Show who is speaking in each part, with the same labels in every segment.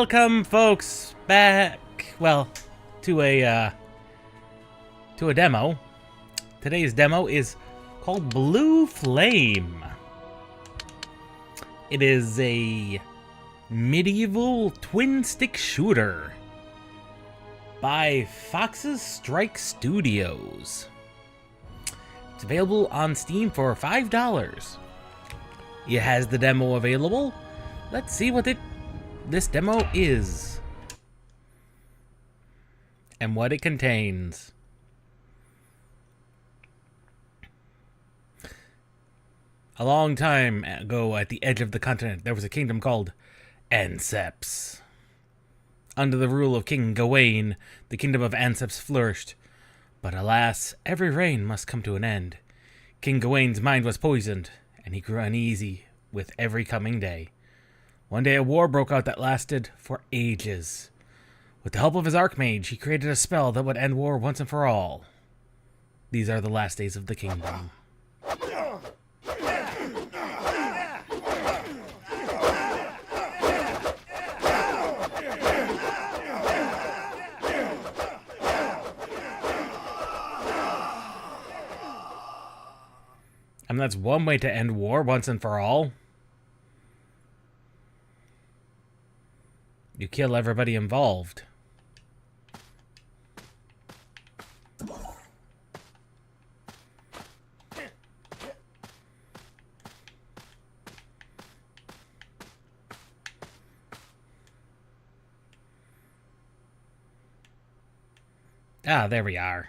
Speaker 1: Welcome, folks, back, well, to a demo. Today's demo is called Blue Flame. It is a medieval twin-stick shooter by Fox's Strike Studios. It's available on Steam for $5. It has the demo available. Let's see what this demo is and what it contains. A long time ago, at the edge of the continent, there was a kingdom called Anseps. Under the rule of King Gawain, the kingdom of Anseps flourished. But alas, every reign must come to an end. King Gawain's mind was poisoned, and he grew uneasy with every coming day. One day a war broke out that lasted for ages. With the help of his archmage, he created a spell that would end war once and for all. These are the last days of the kingdom. And that's one way to end war once and for all. You kill everybody involved. Ah, there we are.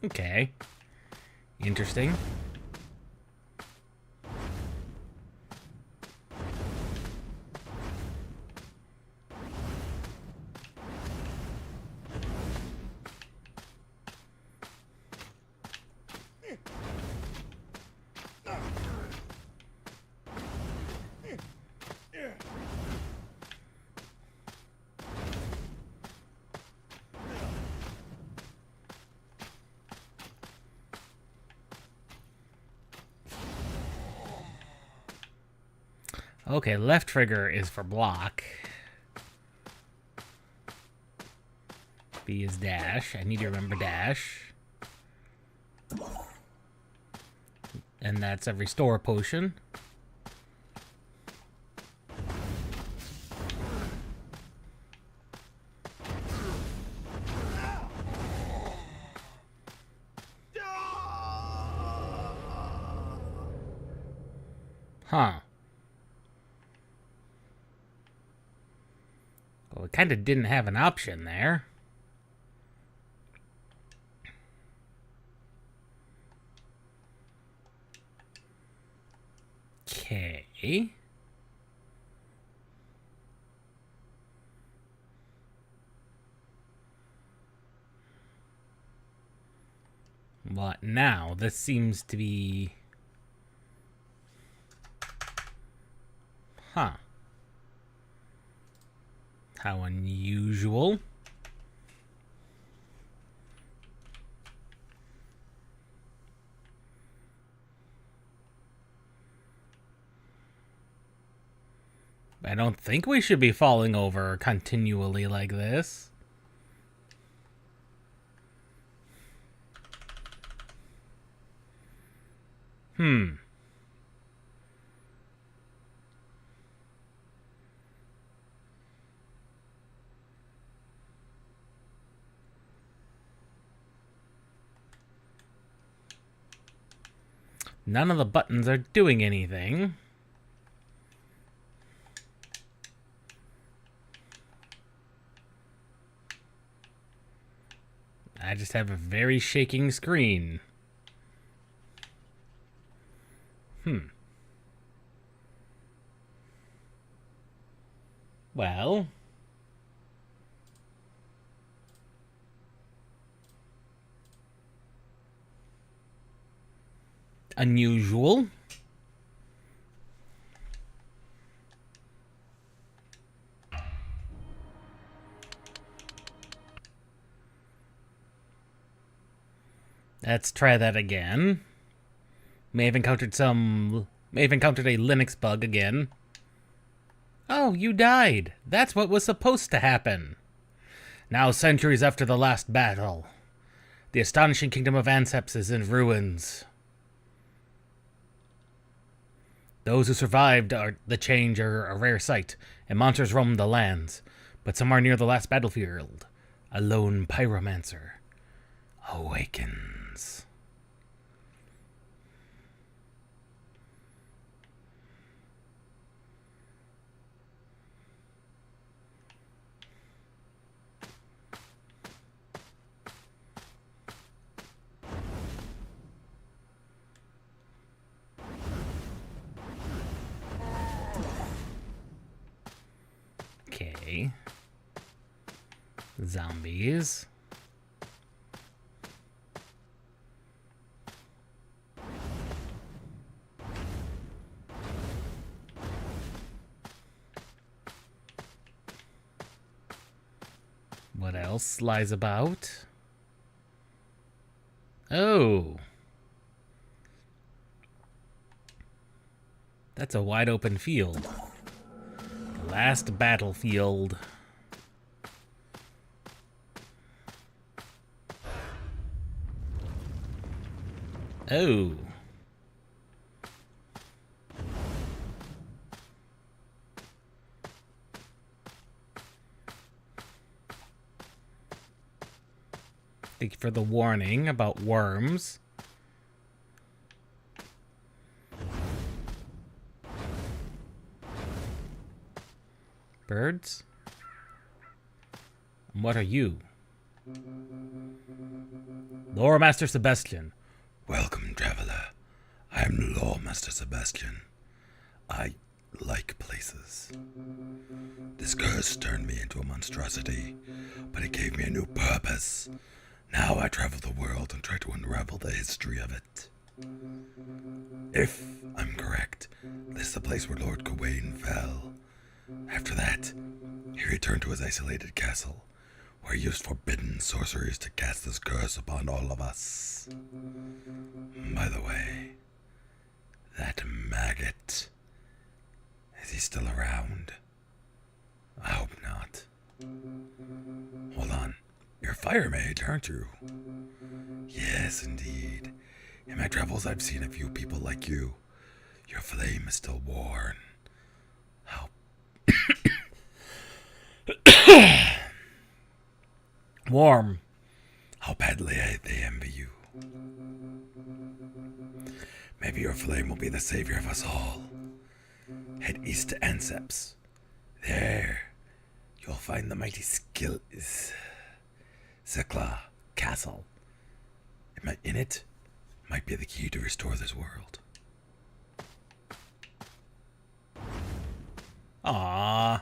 Speaker 1: Okay. Interesting. Okay, left trigger is for block. B is dash. I need to remember dash. And that's a restore potion. Huh. Well, it kind of didn't have an option there. Okay. What now? This seems to be... Huh. How unusual. I don't think we should be falling over continually like this. None of the buttons are doing anything. I just have a very shaking screen. Well... unusual. Let's try that again. May have encountered a Linux bug again. Oh, you died. That's what was supposed to happen. Now, centuries after the last battle, the astonishing kingdom of Anseps is in ruins. Those who survived the change are a rare sight, and monsters roam the lands. But somewhere near the last battlefield, a lone pyromancer awakens. Okay. Zombies. What else lies about? Oh. That's a wide open field. Last battlefield. Oh. Thank you for the warning about worms. Birds? And what are you? Lore Master Sebastian.
Speaker 2: Welcome, traveler. I am Lore Master Sebastian. I like places. This curse turned me into a monstrosity, but it gave me a new purpose. Now I travel the world and try to unravel the history of it. If I'm correct, this is the place where Lord Gawain fell. After that, he returned to his isolated castle, where he used forbidden sorceries to cast this curse upon all of us. By the way, that maggot, is he still around? I hope not. Hold on, you're a fire mage, aren't you? Yes, indeed. In my travels, I've seen a few people like you. Your flame is still worn. How
Speaker 1: Warm.
Speaker 2: How badly they envy you. Maybe your flame will be the savior of us all. Head east to Anseps. There, you'll find the mighty Zikla Castle. In it might be the key to restore this world.
Speaker 1: Aww.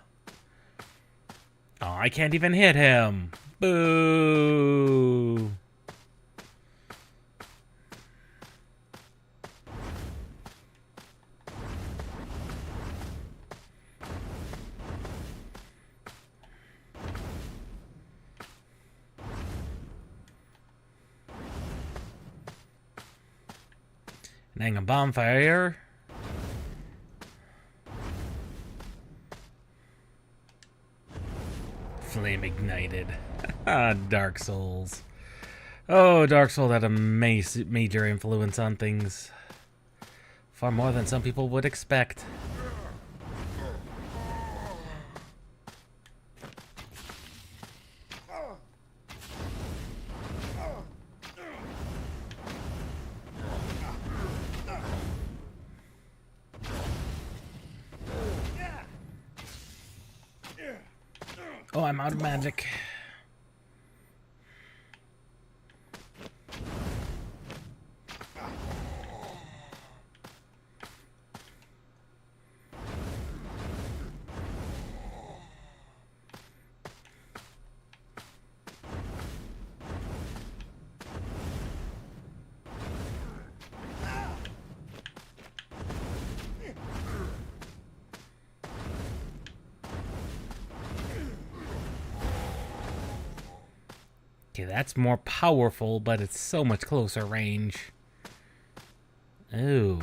Speaker 1: Aw, I can't even hit him. Boo. Hang a bonfire. Flame ignited. Dark Souls. Oh, Dark Souls had a major influence on things. Far more than some people would expect. Oh, I'm out of magic. Okay, that's more powerful, but it's so much closer range. Ooh.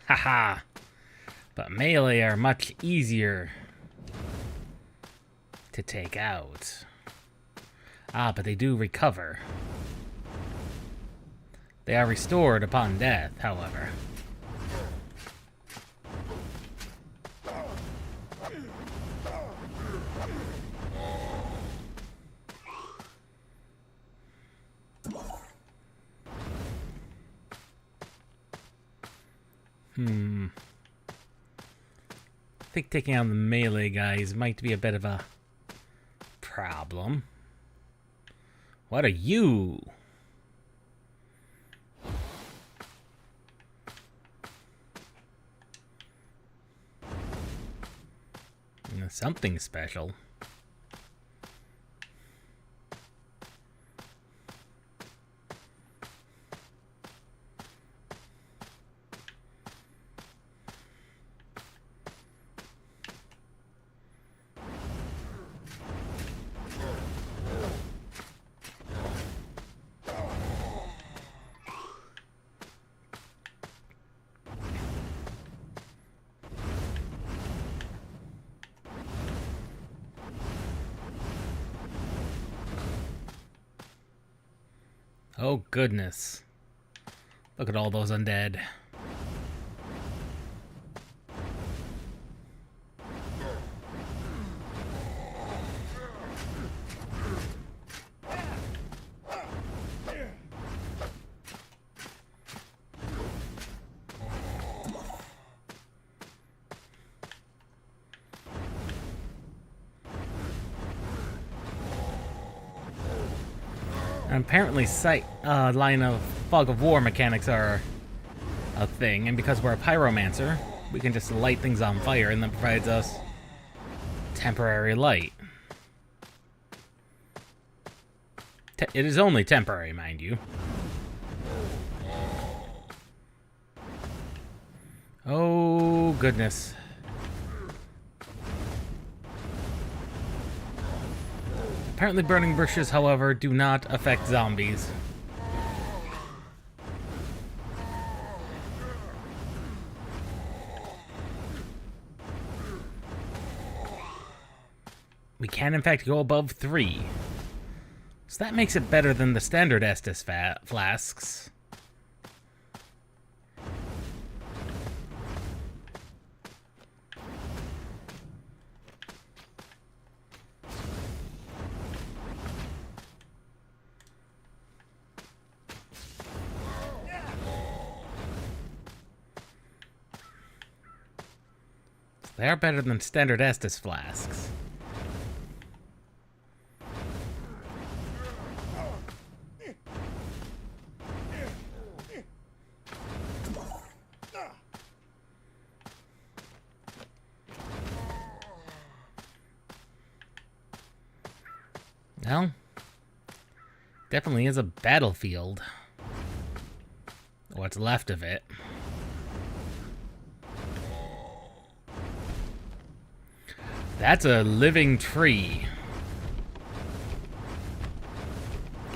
Speaker 1: Haha. But melee are much easier to take out. Ah, but they do recover. They are restored upon death, however. I think taking on the melee guys might be a bit of a problem. What are you? Something special. Oh, goodness. Look at all those undead. And apparently line of fog of war mechanics are a thing, and because we're a pyromancer, we can just light things on fire, and that provides us temporary light. It is only temporary, mind you. Oh, goodness. Apparently burning bushes, however, do not affect zombies. We can, in fact, go above 3. So that makes it better than the standard Estus flasks. They are better than standard Estus flasks. Well, definitely is a battlefield. What's left of it. That's a living tree.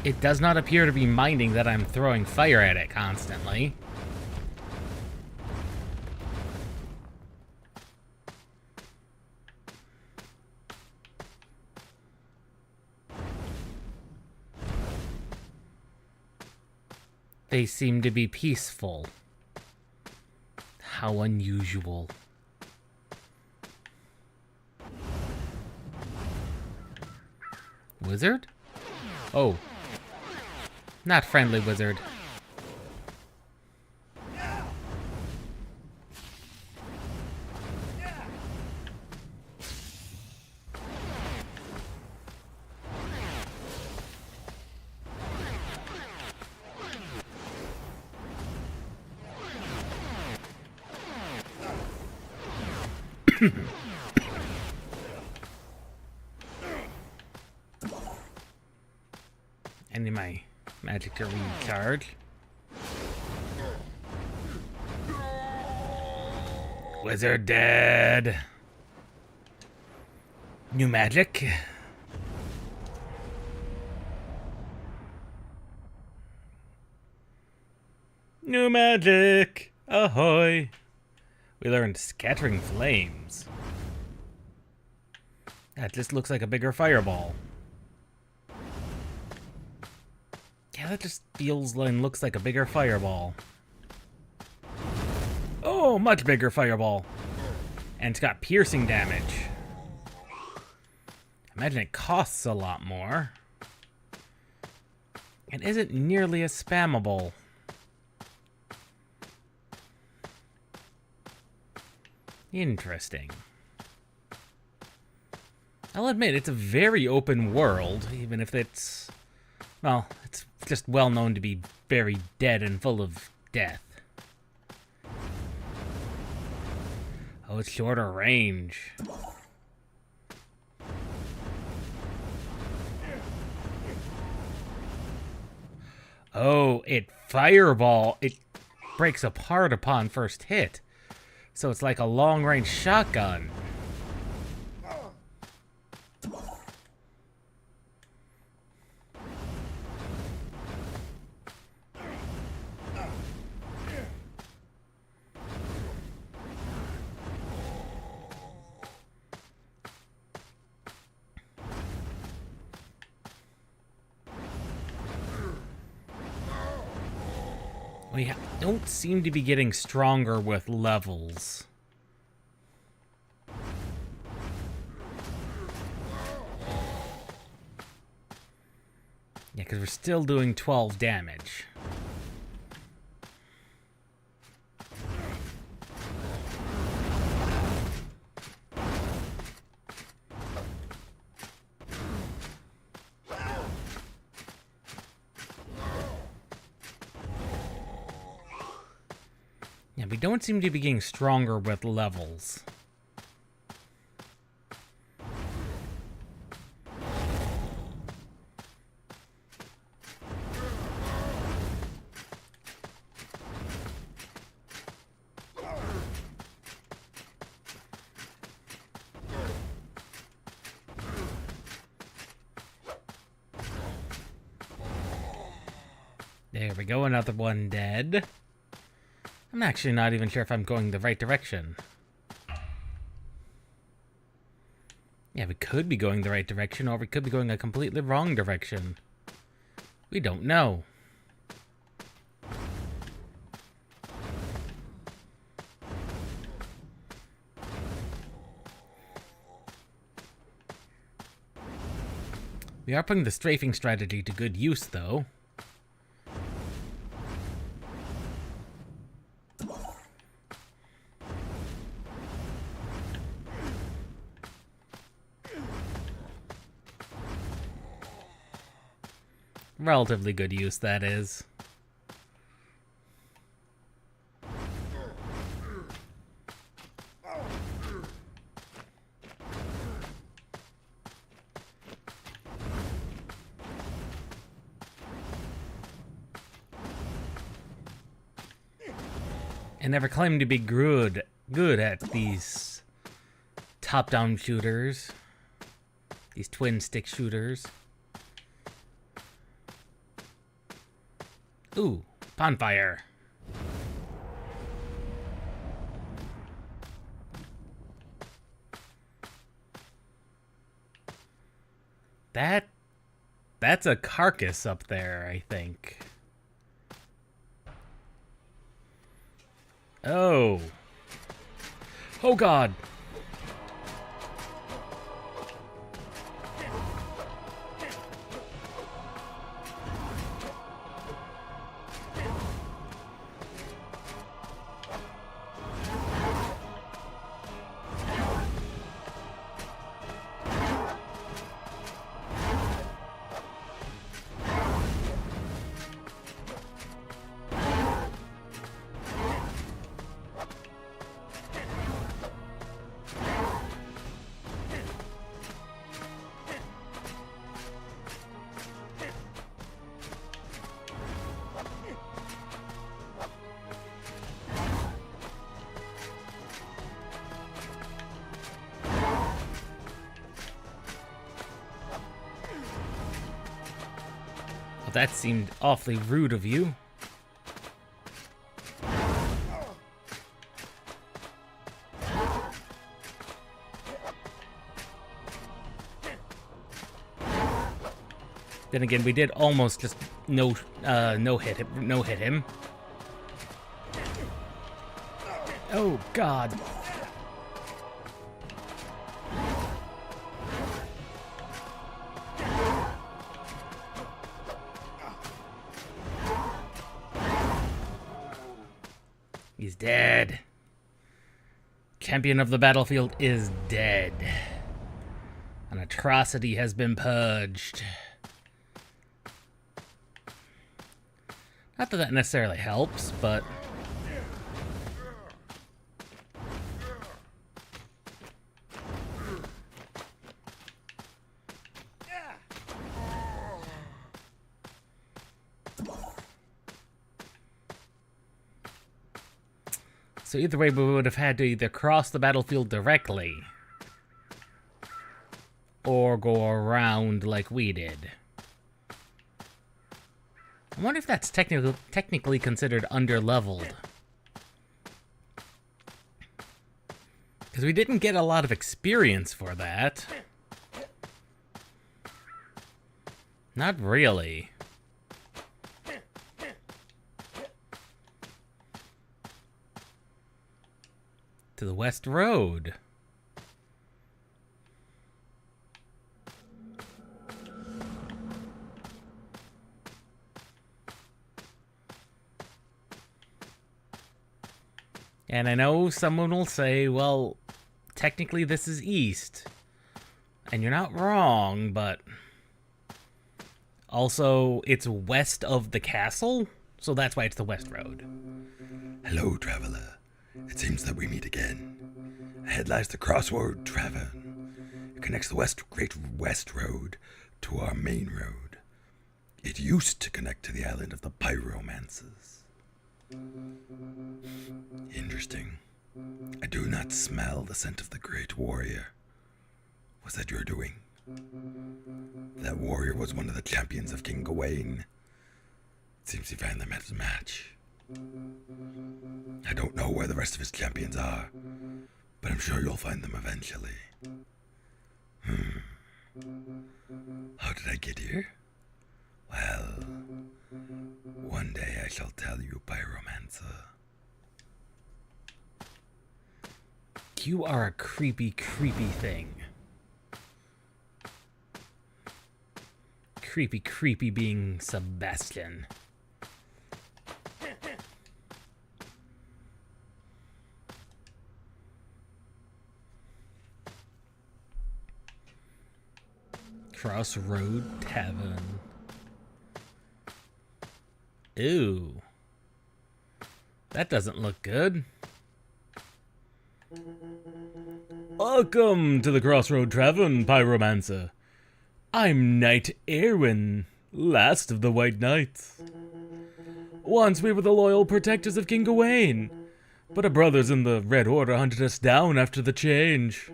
Speaker 1: It does not appear to be minding that I'm throwing fire at it constantly. They seem to be peaceful. How unusual. Wizard? Oh. Not friendly wizard. I need my magic to recharge. Wizard dead. New magic. New magic. Ahoy. We learned scattering flames. That just looks like a bigger fireball. Yeah, that just feels and looks like a bigger fireball. Oh, much bigger fireball. And it's got piercing damage. Imagine it costs a lot more. And isn't nearly as spammable. Interesting. I'll admit, it's a very open world, even if it's... well, it's just well known to be very dead and full of death. Oh, it's shorter range. Oh, it fireball. It breaks apart upon first hit. So it's like a long-range shotgun. We don't seem to be getting stronger with levels. Yeah, because we're still doing 12 damage. Yeah, we don't seem to be getting stronger with levels. There we go, another one dead. I'm actually not even sure if I'm going the right direction. Yeah, we could be going the right direction, or we could be going a completely wrong direction. We don't know. We are putting the strafing strategy to good use, though. Relatively good use, that is. I never claimed to be good at these top-down shooters. These twin-stick shooters. Ooh, bonfire. That's a carcass up there, I think. Oh. Oh God. that seemed awfully rude of you. Then again, we did almost just no hit him. Oh God. He's dead. Champion of the battlefield is dead. An atrocity has been purged. Not that that necessarily helps, but... So either way, we would have had to either cross the battlefield directly or go around like we did. I wonder if that's technically considered underleveled. Because we didn't get a lot of experience for that. Not really. To the West Road. And I know someone will say, well, technically this is east. And you're not wrong, but... Also, it's west of the castle, so that's why it's the West Road.
Speaker 2: Hello, traveler. It seems that we meet again. Ahead lies the Crossroad Tavern. It connects the Great West Road to our main road. It used to connect to the island of the Pyromancers. Interesting. I do not smell the scent of the Great Warrior. Was that your doing? That warrior was one of the champions of King Gawain. It seems he found them at his match. I don't know where the rest of his champions are, but I'm sure you'll find them eventually. How did I get here? Well, one day I shall tell you, Pyromancer.
Speaker 1: You are a creepy, creepy thing. Creepy, creepy being Sebastian. Crossroad Tavern. Ooh. That doesn't look good. Welcome to the Crossroad Tavern, Pyromancer. I'm Knight Erwin, last of the White Knights. Once we were the loyal protectors of King Gawain, but our brothers in the Red Order hunted us down after the change.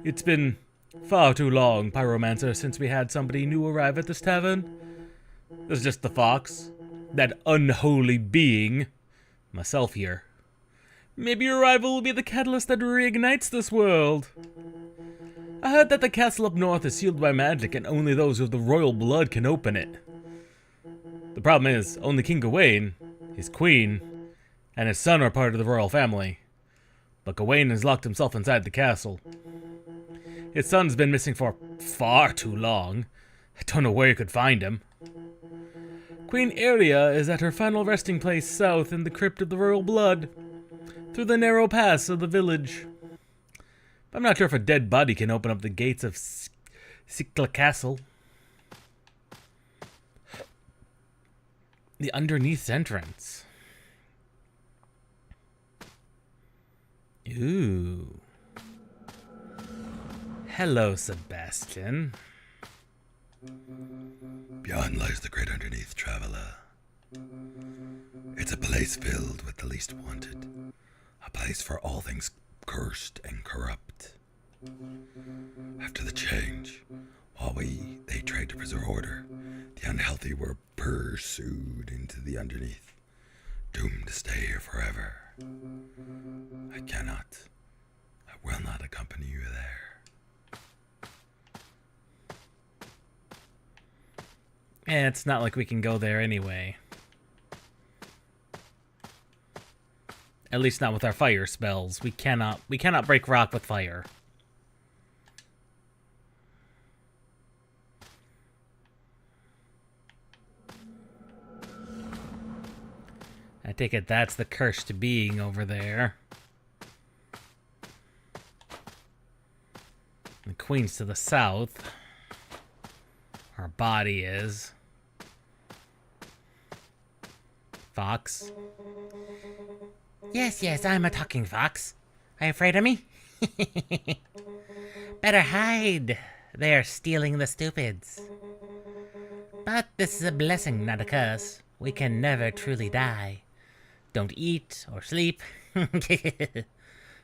Speaker 1: It's been far too long, Pyromancer, since we had somebody new arrive at this tavern. There's just the fox, that unholy being, myself here. Maybe your arrival will be the catalyst that reignites this world. I heard that the castle up north is sealed by magic and only those with the royal blood can open it. The problem is, only King Gawain, his queen, and his son are part of the royal family. But Gawain has locked himself inside the castle. His son's been missing for far too long. I don't know where you could find him. Queen Aeria is at her final resting place south in the crypt of the royal blood, through the narrow pass of the village. I'm not sure if a dead body can open up the gates of Sikla Castle. The underneath entrance. Ooh. Hello, Sebastian.
Speaker 2: Beyond lies the great underneath, traveler. It's a place filled with the least wanted. A place for all things cursed and corrupt. After the change, They tried to preserve order. The unhealthy were pursued into the underneath, doomed to stay here forever. I will not accompany you there.
Speaker 1: And it's not like we can go there anyway. At least not with our fire spells. We cannot break rock with fire. I take it that's the cursed being over there. The queen's to the south. Her body is. Fox. Yes, I'm a talking fox. Are you afraid of me? Better hide. They are stealing the stupids. But this is a blessing, not a curse. We can never truly die. Don't eat or sleep.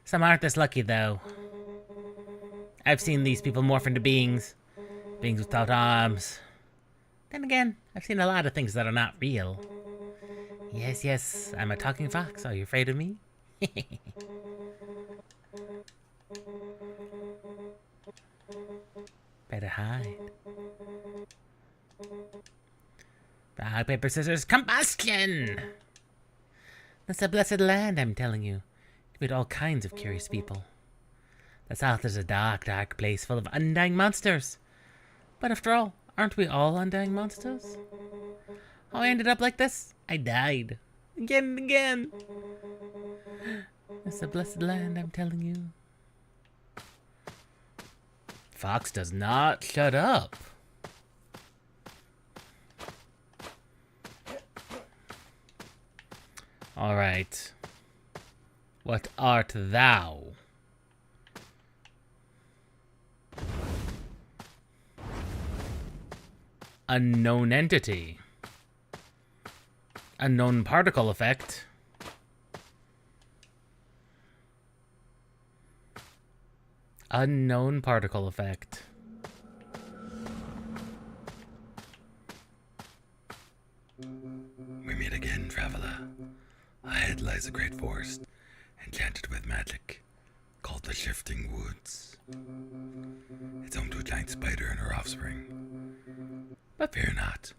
Speaker 1: Some aren't this lucky, though. I've seen these people morph into beings without arms. Then again, I've seen a lot of things that are not real. Yes, I'm a talking fox. Are you afraid of me? Better hide. Rock, paper, scissors, combustion! That's a blessed land, I'm telling you. You meet all kinds of curious people. The South is a dark, dark place full of undying monsters. But after all, aren't we all undying monsters? How I ended up like this? I died. Again and again. It's a blessed land, I'm telling you. Fox does not shut up. All right. What art thou? Unknown entity. Unknown particle effect. Unknown particle effect.
Speaker 2: We meet again, traveler. Ahead lies a great forest, enchanted with magic, called the Shifting Woods. It's home to a giant spider and her offspring. But fear not.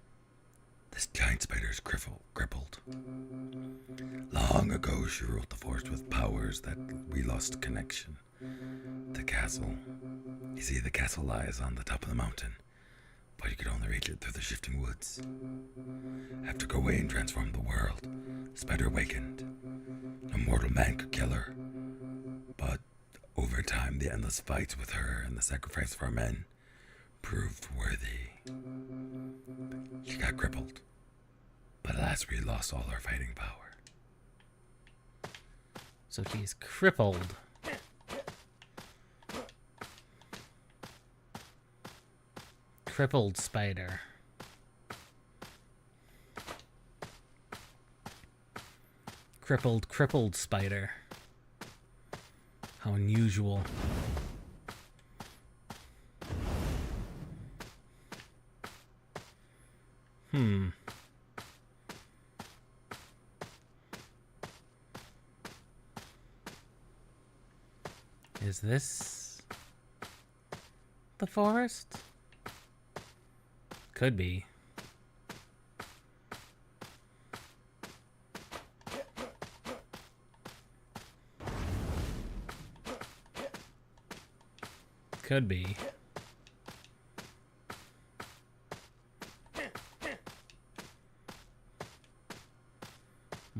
Speaker 2: This giant spider is crippled. Long ago, she ruled the forest with powers that we lost connection. The castle. You see, the castle lies on the top of the mountain, but you could only reach it through the Shifting Woods. After Gawain transformed the world, the spider awakened. No mortal man could kill her. But over time, the endless fights with her and the sacrifice of our men proved worthy. She got crippled, but alas, we lost all our fighting power.
Speaker 1: So she's crippled. Crippled spider. Crippled spider. How unusual. Is this the forest? Could be. Could be.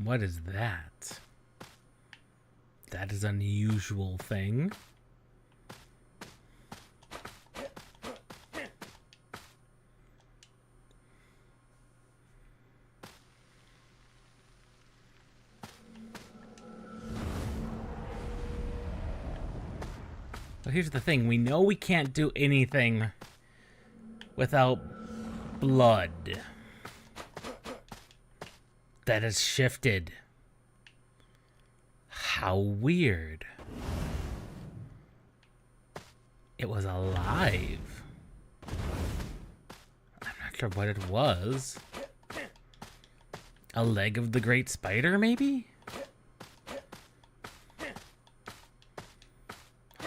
Speaker 1: What is that? That is an unusual thing. But here's the thing, we know we can't do anything without blood that has shifted. How weird. It was alive. sure what it was. A leg of the great spider, maybe?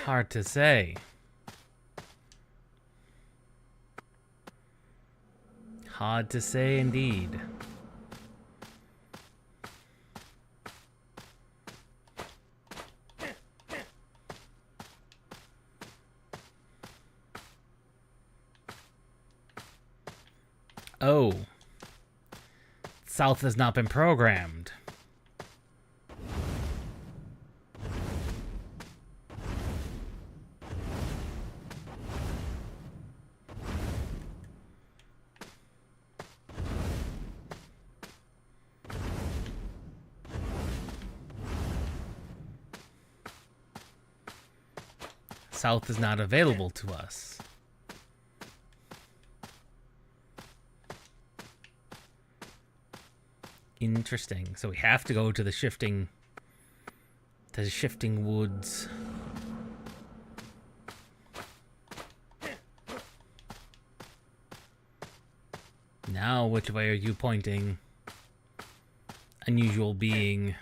Speaker 1: Hard to say. Hard to say indeed. Oh. South has not been programmed. South is not available to us. Interesting. So we have to go to the shifting woods. Now, which way are you pointing? Unusual being.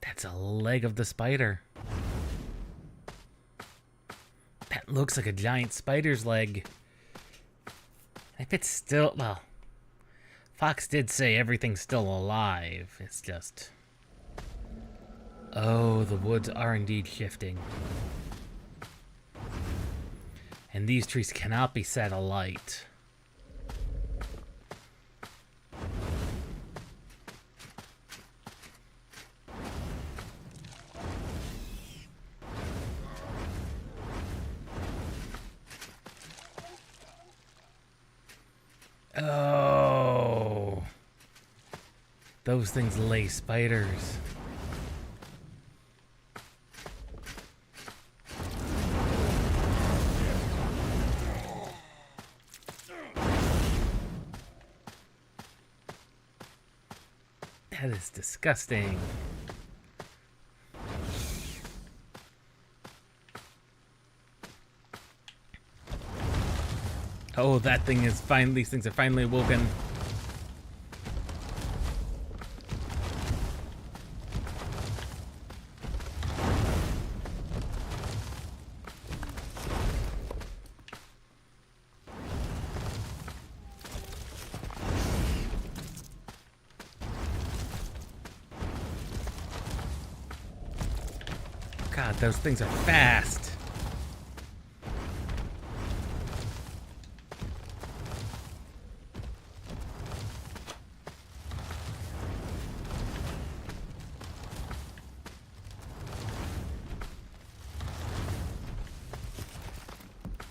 Speaker 1: That's a leg of the spider. That looks like a giant spider's leg. If it's still, well, Fox did say everything's still alive. It's just, oh, the woods are indeed shifting. And these trees cannot be set alight. Oh, those things lay spiders. That is disgusting. Oh, that thing is finally, these things are finally awoken. God, those things are fast.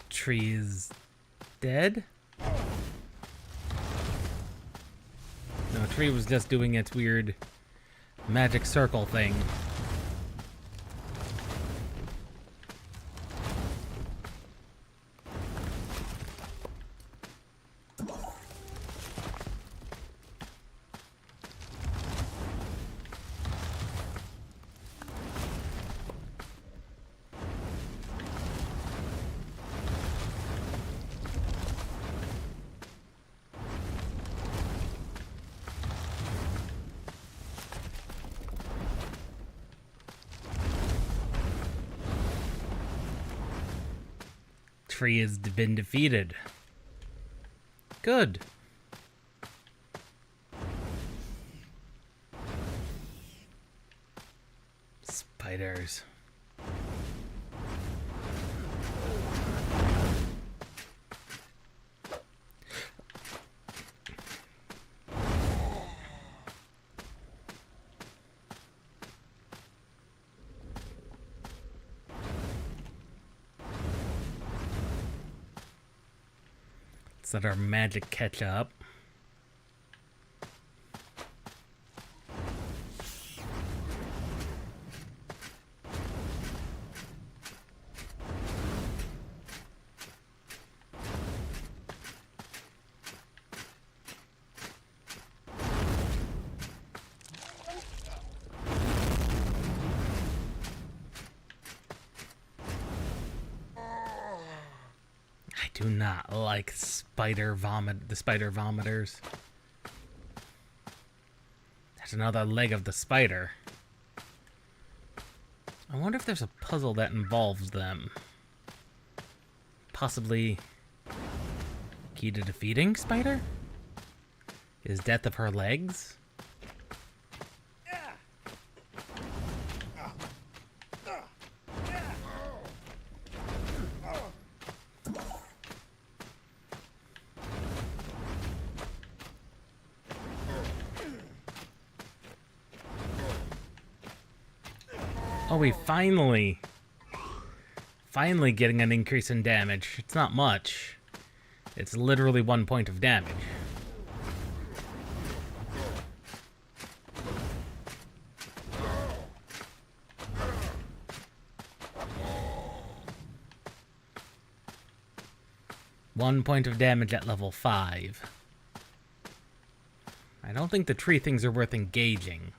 Speaker 1: Tree is dead? No, Tree was just doing its weird magic circle thing. Tree has been defeated. Good. Spiders. Let's let our magic catch up. do not like the spider vomiters. There's another leg of the spider. I wonder if there's a puzzle that involves them. Possibly key to defeating spider? Is death of her legs? Oh, we finally getting an increase in damage. It's not much. It's literally 1 point of damage. One point of damage at level 5. I don't think the tree things are worth engaging.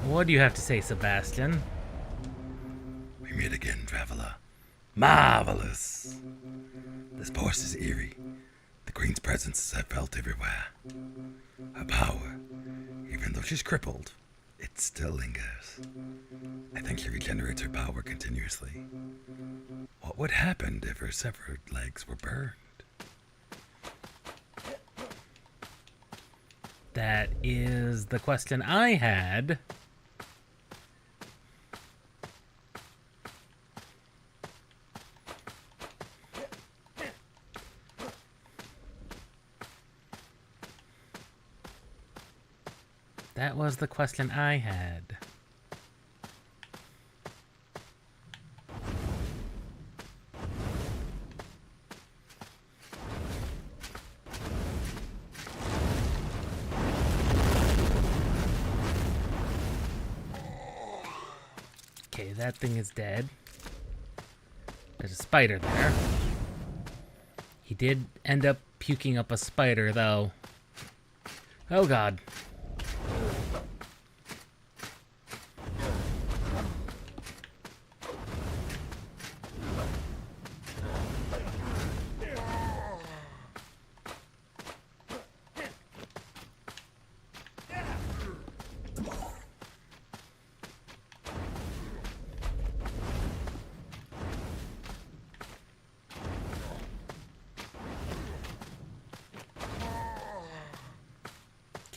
Speaker 1: What do you have to say, Sebastian?
Speaker 2: We meet again, traveler. Marvelous! This force is eerie. The Queen's presence is felt everywhere. Her power, even though she's crippled, it still lingers. I think she regenerates her power continuously. What would happen if her severed legs were burned?
Speaker 1: That is the question I had. That was the question I had. Okay, that thing is dead. There's a spider there. He did end up puking up a spider, though. Oh, God.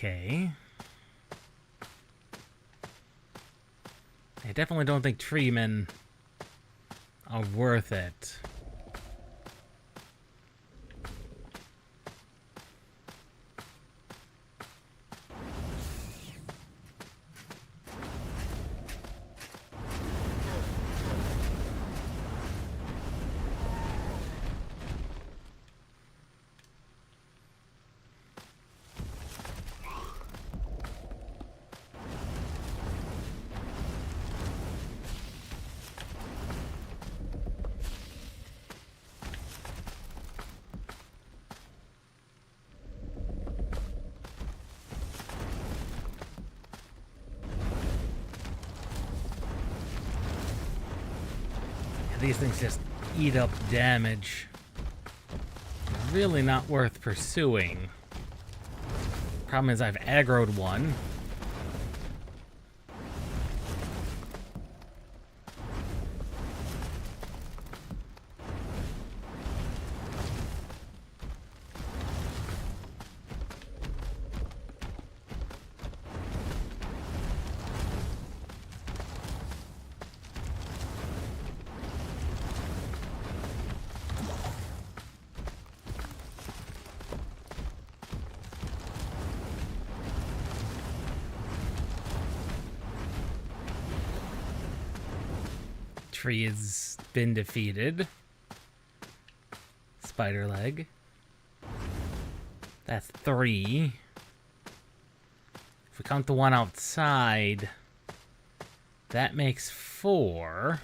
Speaker 1: Okay. I definitely don't think treemen are worth it. These things just eat up damage. Really not worth pursuing. Problem is I've aggroed one. Tree has been defeated. Spider leg. That's 3. If we count the one outside, that makes 4.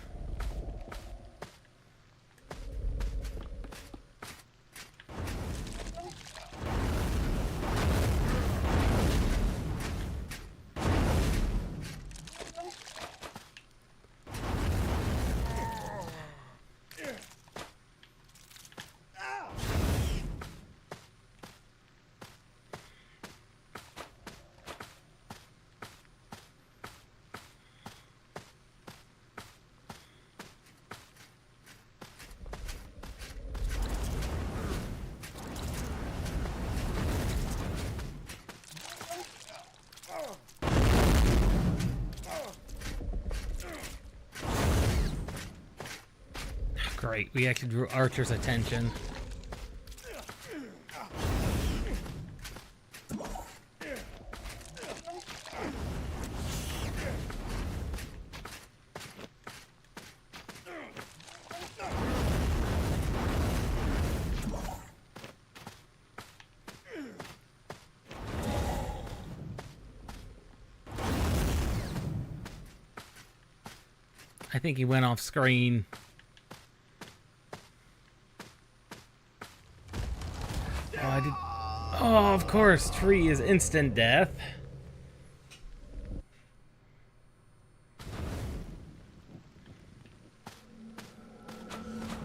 Speaker 1: Great, we actually drew Archer's attention. I think he went off screen. Oh, I did. Oh, of course, tree is instant death.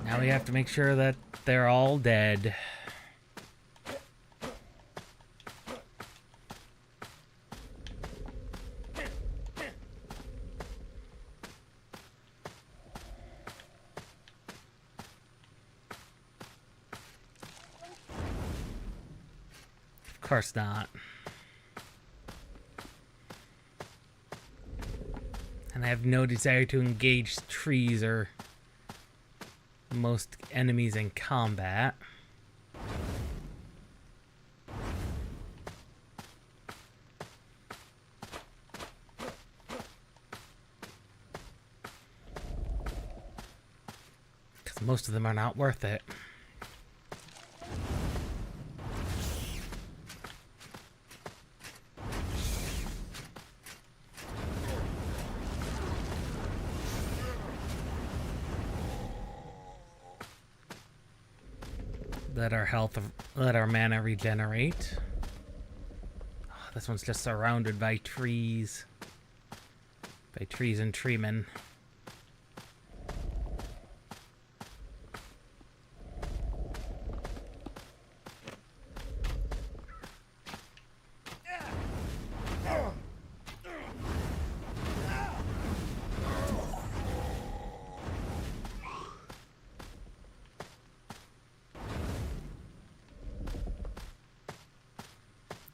Speaker 1: Now we have to make sure that they're all dead. Of course not. And I have no desire to engage trees or most enemies in combat. Because most of them are not worth it. Let our mana regenerate. Oh, this one's just surrounded by trees. By trees and treemen.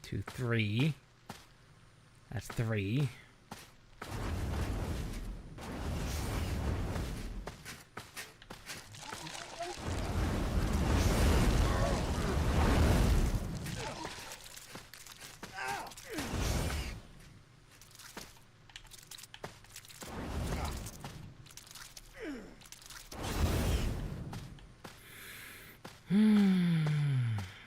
Speaker 1: Two, three. That's three.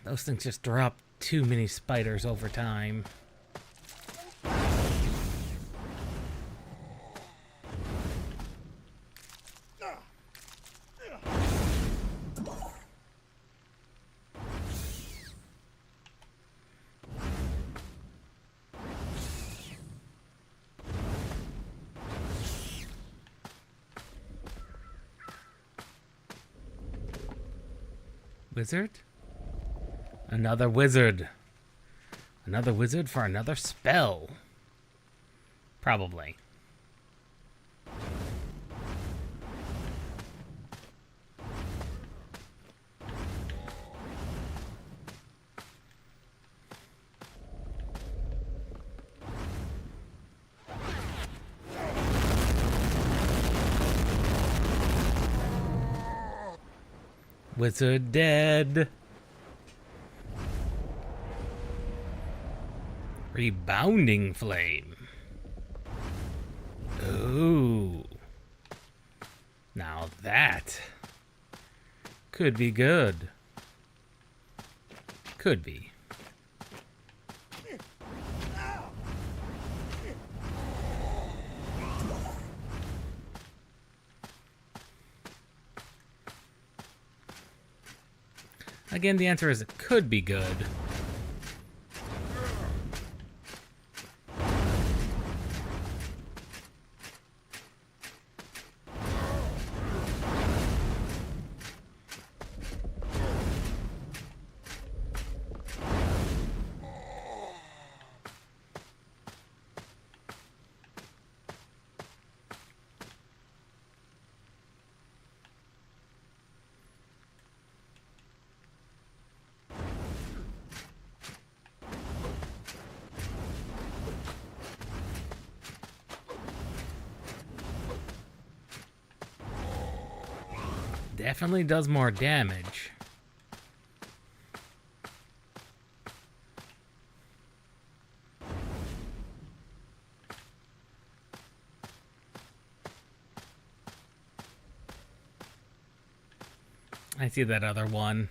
Speaker 1: Those things just drop too many spiders over time. Wizard? Another wizard. Another wizard for another spell. Probably. Wizard dead. Rebounding flame. Ooh. Now that could be good. Could be. Again, the answer is it could be good. Definitely does more damage. I see that other one.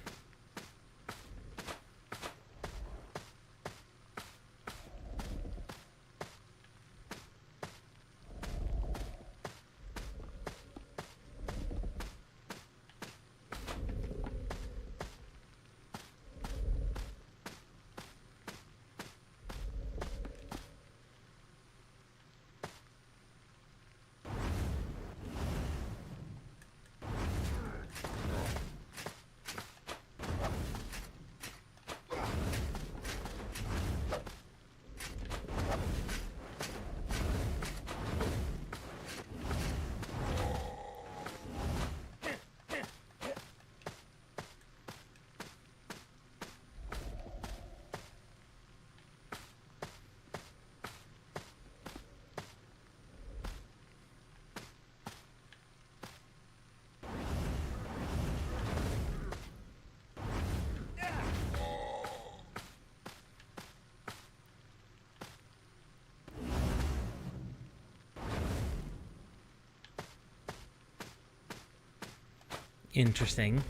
Speaker 1: Interesting.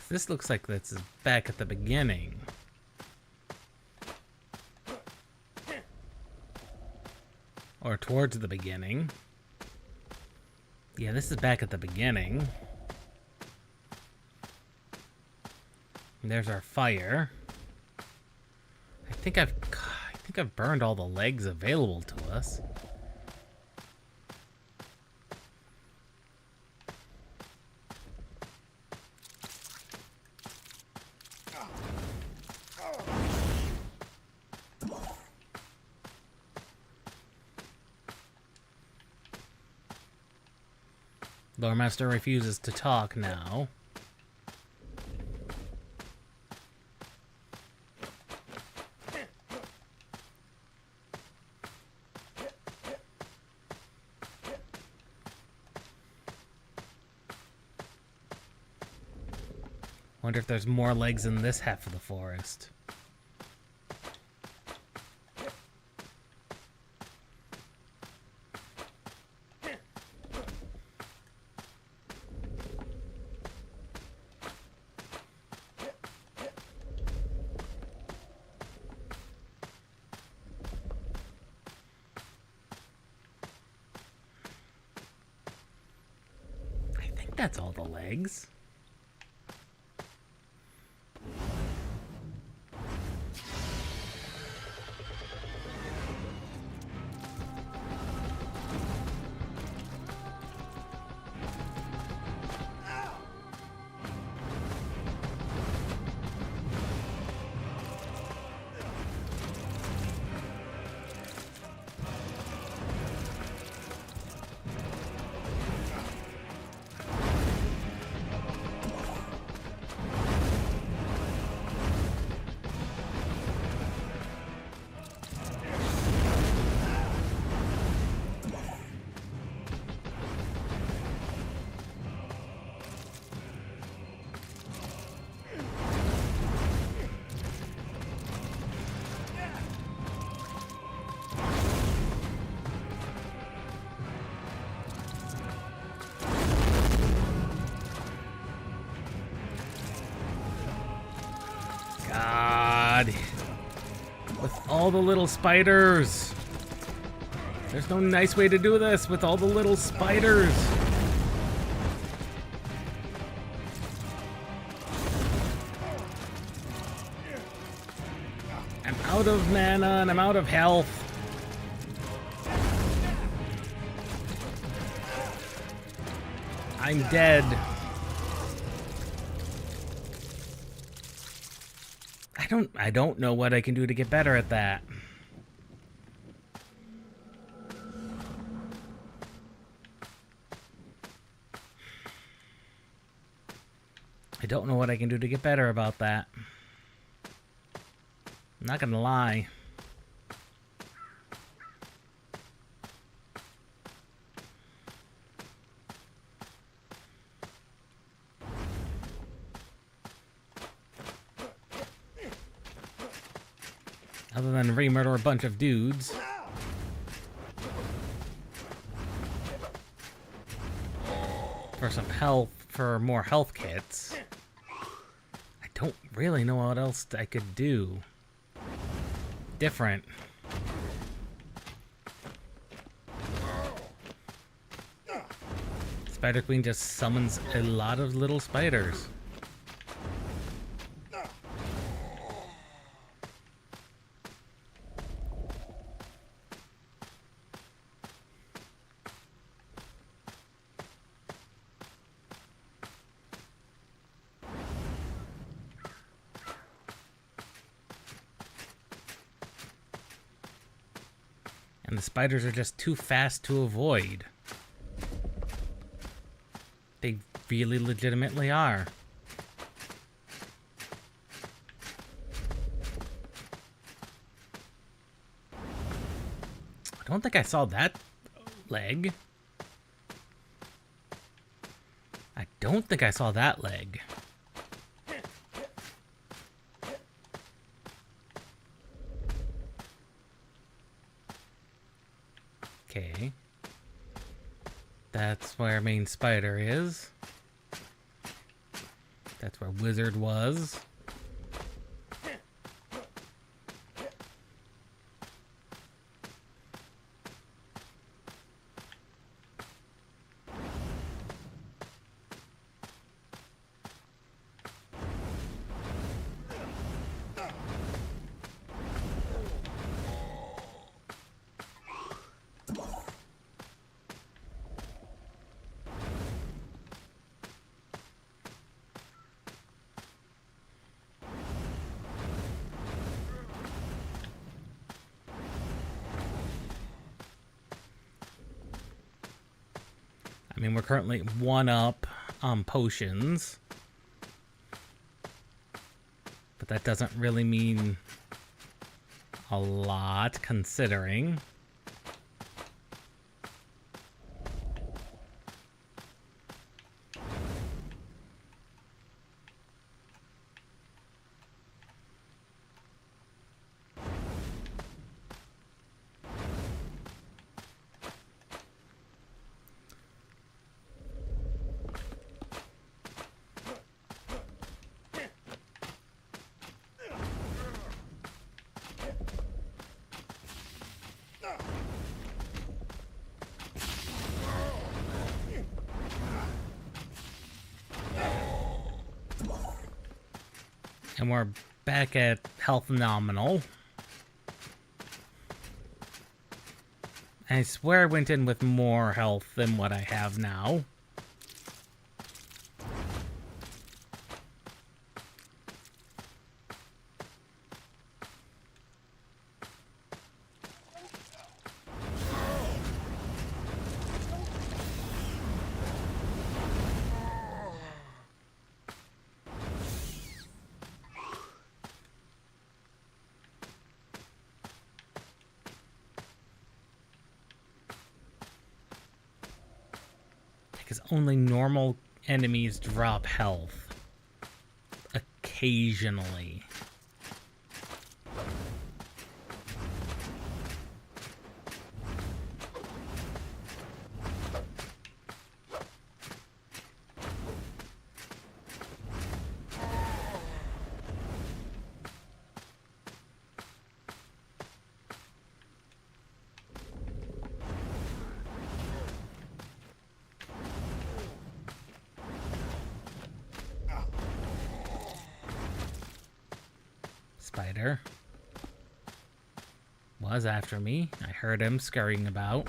Speaker 1: This looks like this is back at the beginning. Or towards the beginning. Yeah, this is back at the beginning. And there's our fire. I think I've burned all the legs available to us. Lore Master refuses to talk now. Wonder if there's more legs in this half of the forest. I think that's all the legs. God. With all the little spiders. There's no nice way to do this with all the little spiders. I'm out of mana and I'm out of health. I'm dead. I don't know what I can do to get better at that. I don't know what I can do to get better about that. I'm not gonna lie. Other than re-murder a bunch of dudes. For some health, for more health kits. I don't really know what else I could do. Different. Spider Queen just summons a lot of little spiders. And the spiders are just too fast to avoid. They really legitimately are. I don't think I saw that leg. I don't think I saw that leg. Okay. That's where main spider is. That's where wizard was. I mean, we're currently 1 up on potions. But that doesn't really mean a lot, considering. And we're back at health nominal. I swear I went in with more health than what I have now. Because only normal enemies drop health. Occasionally. Spider was after me. I heard him scurrying about.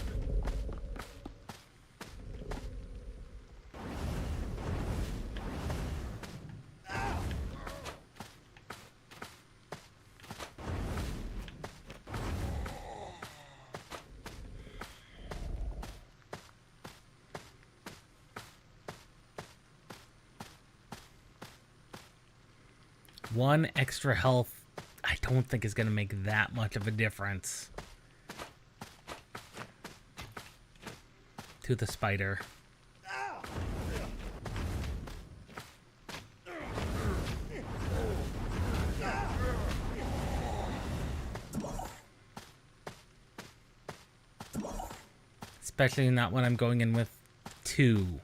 Speaker 1: 1 extra health, I don't think is going to make that much of a difference to the spider. Especially not when I'm going in with 2.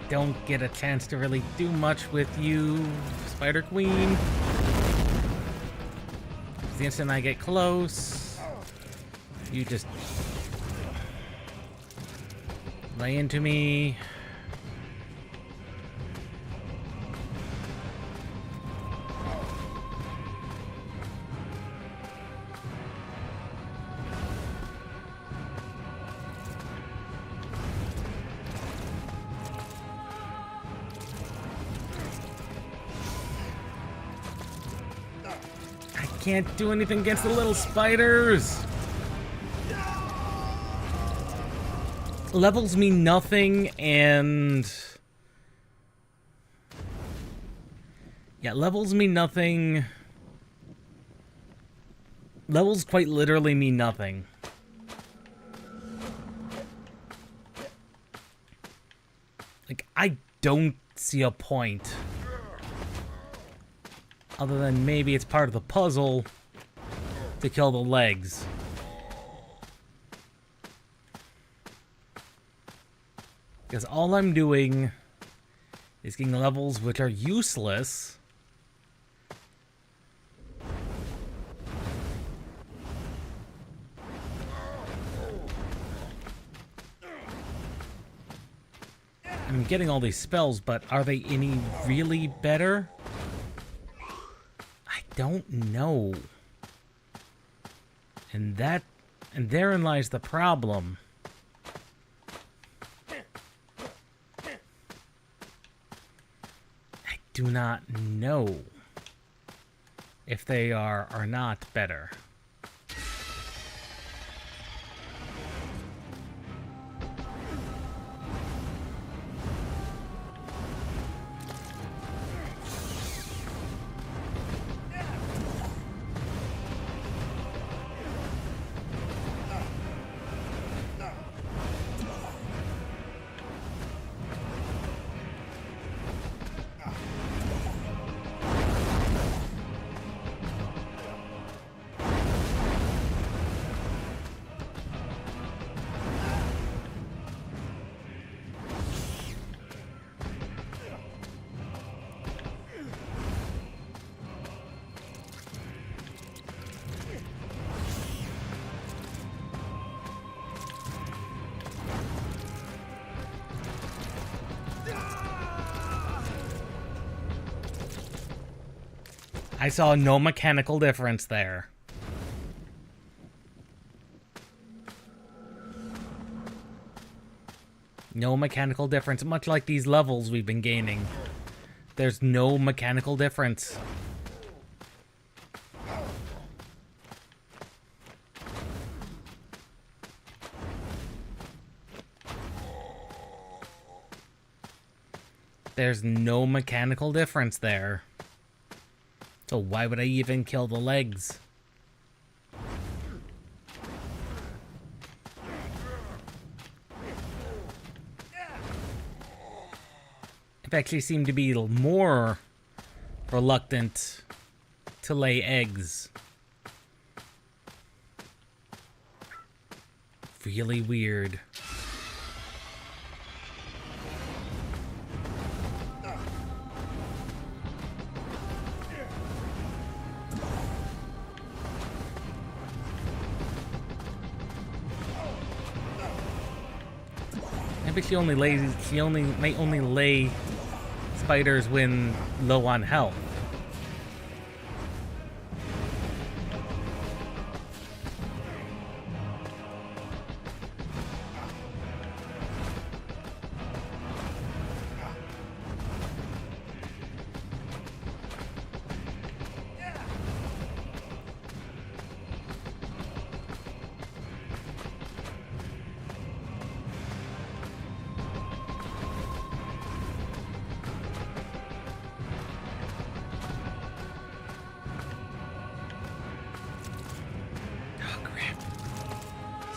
Speaker 1: Don't get a chance to really do much with you, Spider Queen. The instant I get close, you just lay into me. Can't do anything against the little spiders. Levels mean nothing, and yeah, levels mean nothing. Levels quite literally mean nothing. Like, I don't see a point. Other than maybe it's part of the puzzle to kill the legs. Because all I'm doing is getting levels which are useless. I'm getting all these spells, but are they any really better? Don't know. And therein lies the problem. I do not know if they are or not better. I saw no mechanical difference there. No mechanical difference, much like these levels we've been gaining. There's no mechanical difference. There's no mechanical difference there. So why would I even kill the legs? I actually seem to be more reluctant to lay eggs. Really weird. Maybe she only may only lay spiders when low on health.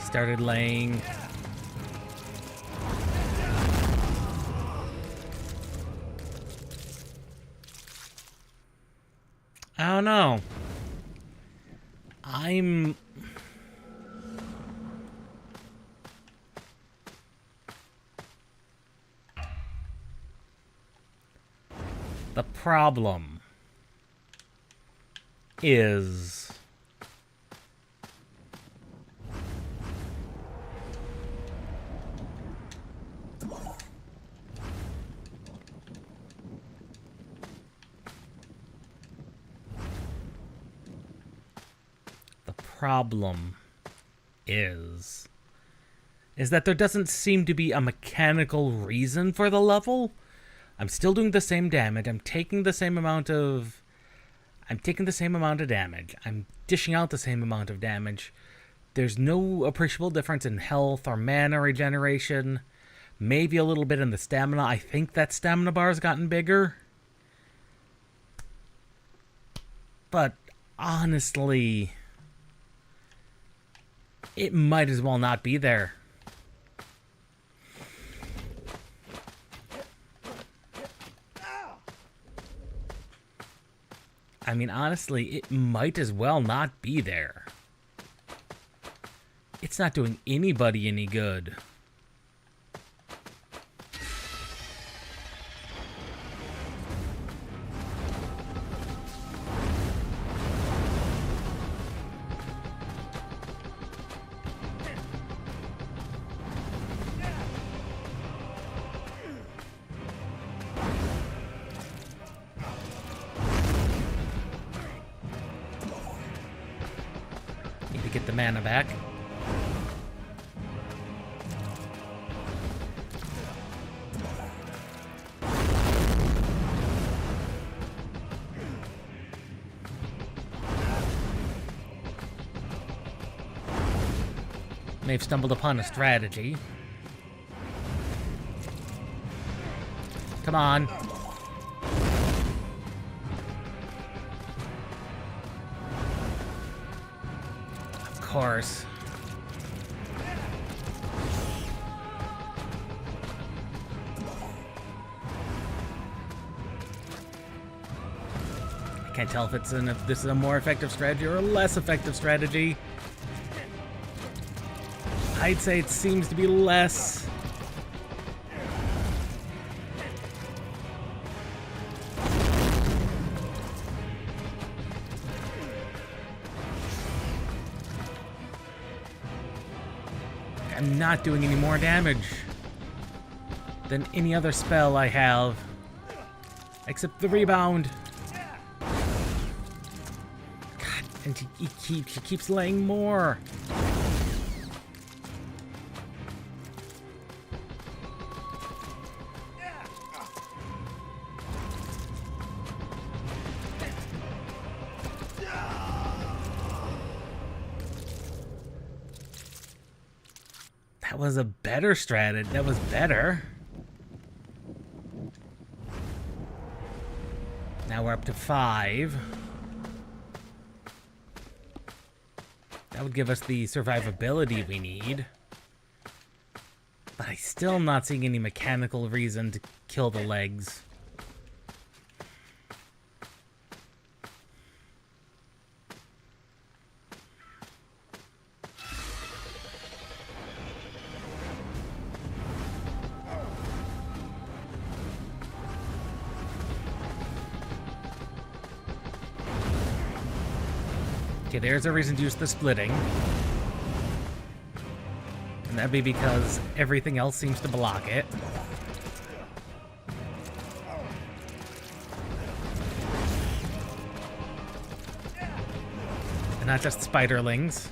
Speaker 1: Started laying. I don't know. The problem is is that there doesn't seem to be a mechanical reason for the level. I'm still doing the same damage. I'm taking the same amount of damage. I'm dishing out the same amount of damage. There's no appreciable difference in health or mana regeneration. Maybe a little bit in the stamina. I think that stamina bar has gotten bigger. But honestly, it might as well not be there. I mean, honestly, it might as well not be there. It's not doing anybody any good. Get the mana back. May have stumbled upon a strategy. Come on. Course. I can't tell if this is a more effective strategy or a less effective strategy. I'd say it seems to be less. I'm not doing any more damage than any other spell I have, except the rebound. God, and he keeps laying more. That was a better strategy. That was better. Now we're up to 5. That would give us the survivability we need. But I'm still not seeing any mechanical reason to kill the legs. Okay, there's a reason to use the splitting. And that'd be because everything else seems to block it. And not just spiderlings,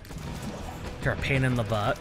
Speaker 1: which are a pain in the butt.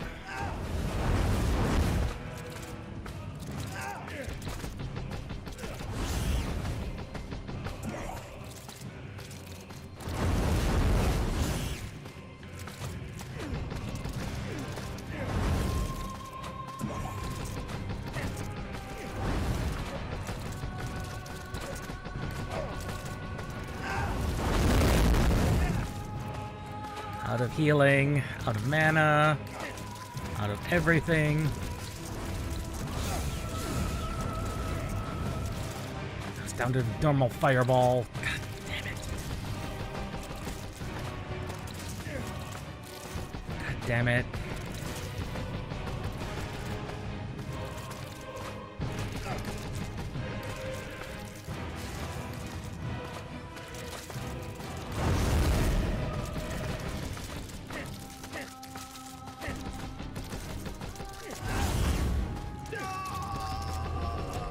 Speaker 1: Out of healing, out of mana, out of everything. It's down to normal fireball. God damn it. God damn it.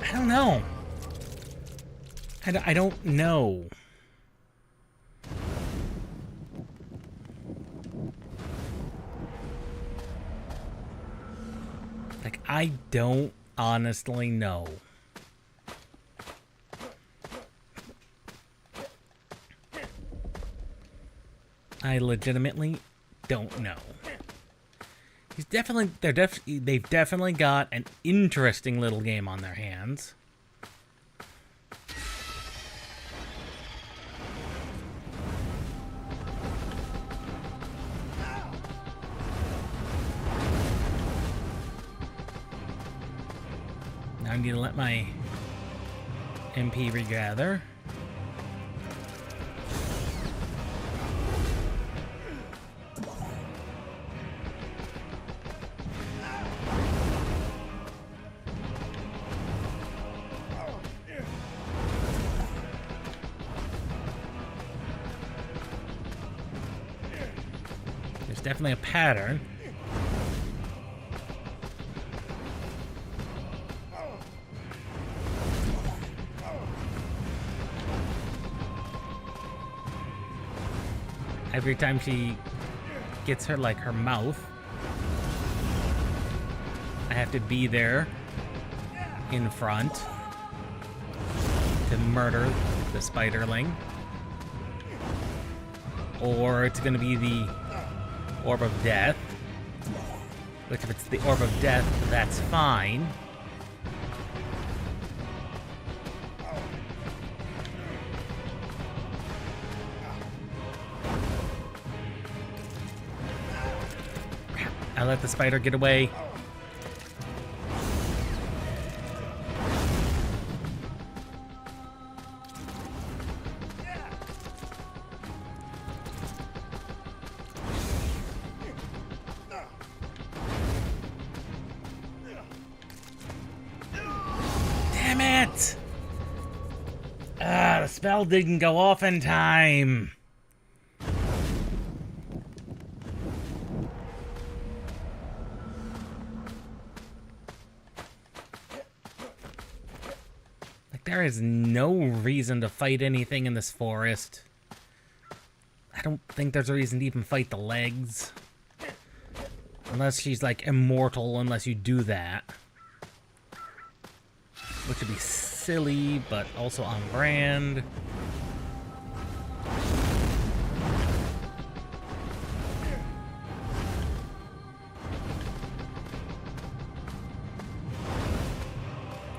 Speaker 1: I don't know. I don't know. Like, I don't honestly know. I legitimately don't know. They've definitely got an interesting little game on their hands. Now I need to let my MP regather. There's definitely a pattern. Every time she gets her, like, her mouth, I have to be there in front to murder the spiderling. Or it's gonna be the Orb of Death. Which, if it's the Orb of Death, that's fine. I let the spider get away. Damn it! Ah, the spell didn't go off in time. There is no reason to fight anything in this forest. I don't think there's a reason to even fight the legs. Unless she's, like, immortal unless you do that. Which would be silly, but also on brand.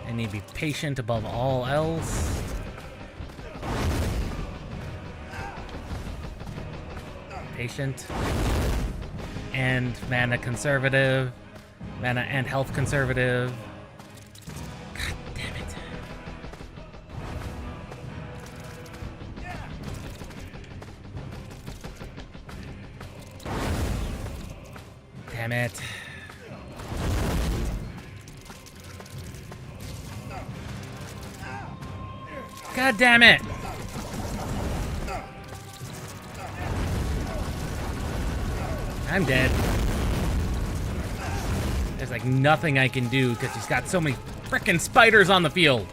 Speaker 1: I need to be patient above all else. Patient. And mana conservative. Mana and health conservative. God damn it. Damn it. God damn it! I'm dead. There's like nothing I can do because he's got so many frickin' spiders on the field.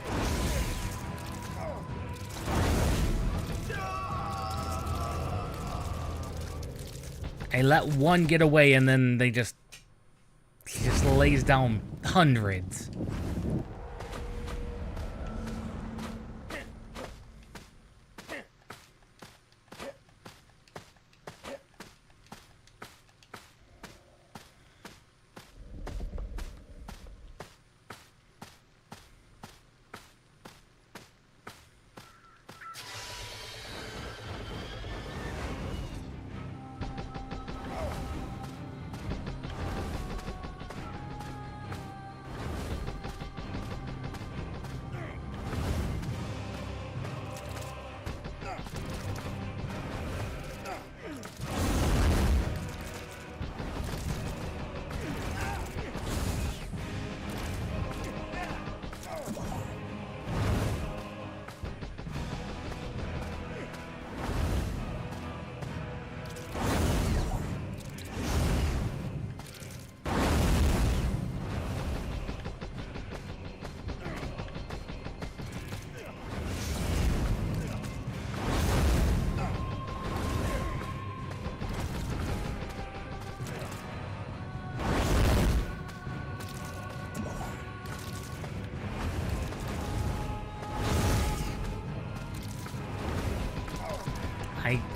Speaker 1: I let one get away and then he just lays down hundreds.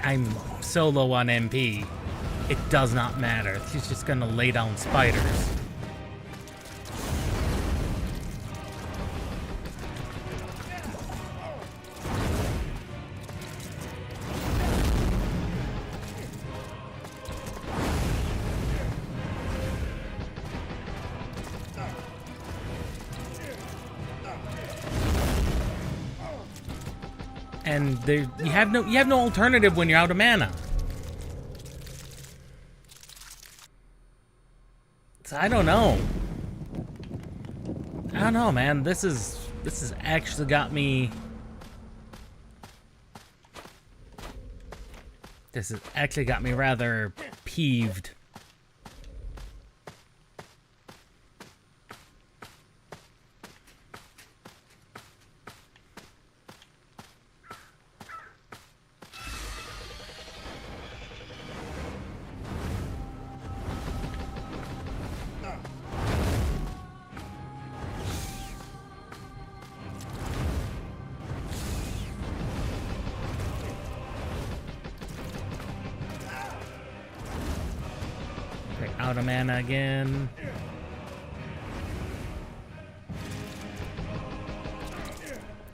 Speaker 1: I'm so low on MP. It does not matter. She's just gonna lay down spiders. And there, you have no alternative when you're out of mana. So I don't know. I don't know, man. This has actually got me. This has actually got me rather peeved. Out of mana again.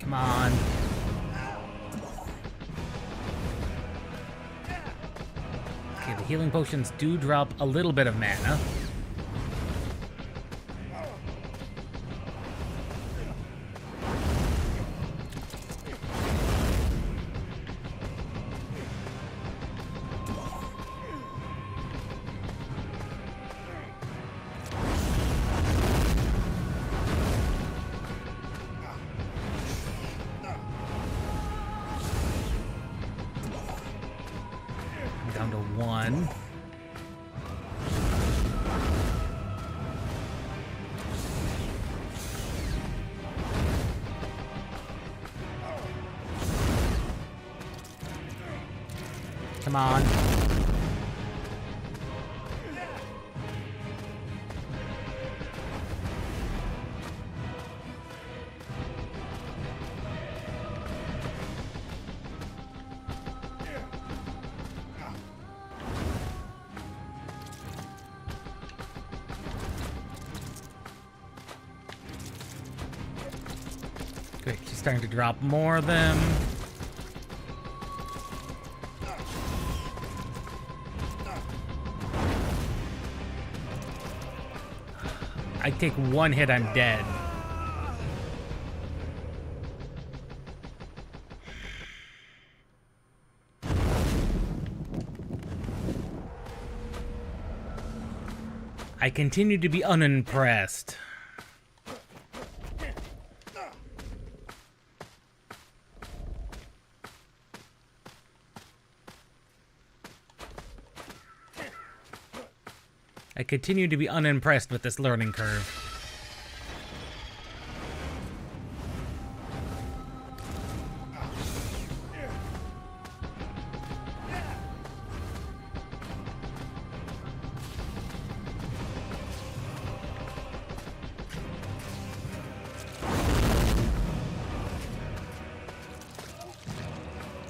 Speaker 1: Come on. Okay, the healing potions do drop a little bit of mana. Down to one. Come on. Great, she's starting to drop more of them. I take one hit, I'm dead. I continue to be unimpressed. I continue to be unimpressed with this learning curve.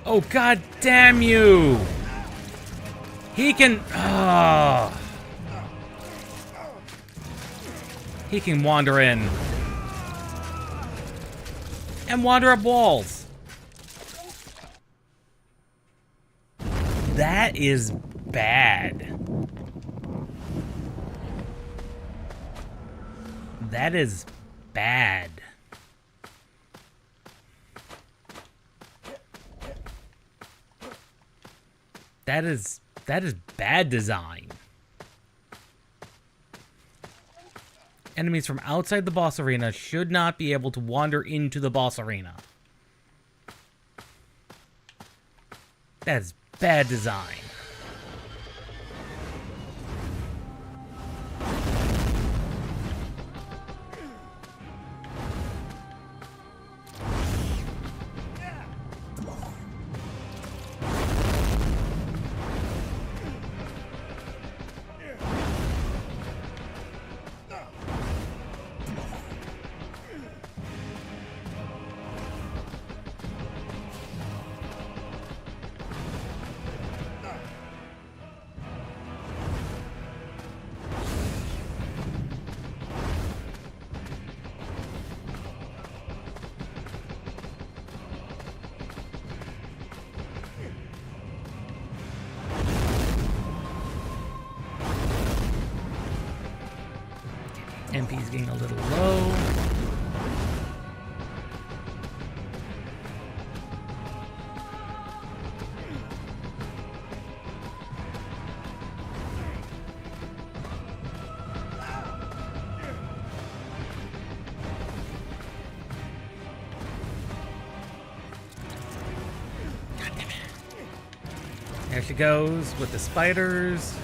Speaker 1: Oh, god damn you! He can... Oh. He can wander in. And wander up walls. That is bad. That is bad. That is bad design. Enemies from outside the boss arena should not be able to wander into the boss arena. That is bad design. MP's getting a little low. There she goes with the spiders.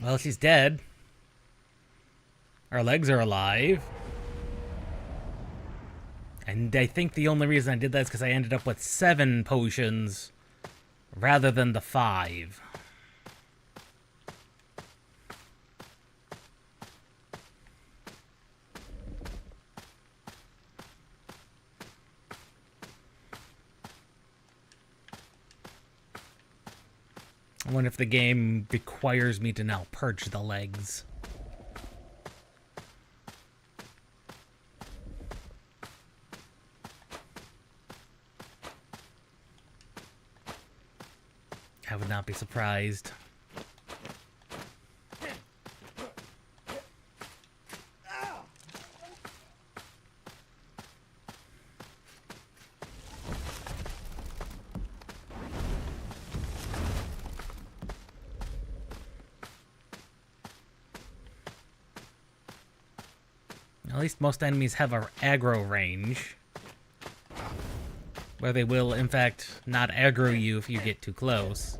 Speaker 1: Well, she's dead. Our legs are alive. And I think the only reason I did that is because I ended up with 7 potions rather than the 5. I wonder if the game requires me to now purge the legs. I would not be surprised. At least most enemies have an aggro range, where they will, in fact, not aggro you if you get too close.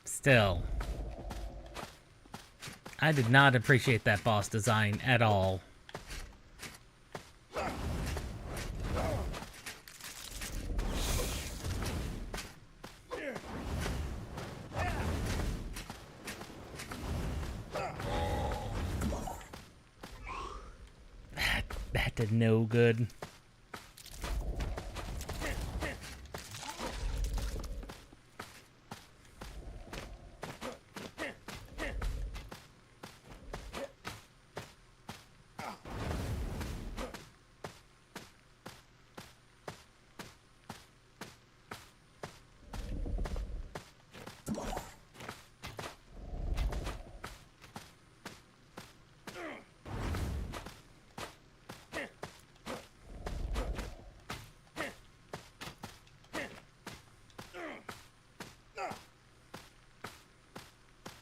Speaker 1: Still, I did not appreciate that boss design at all. That did no good.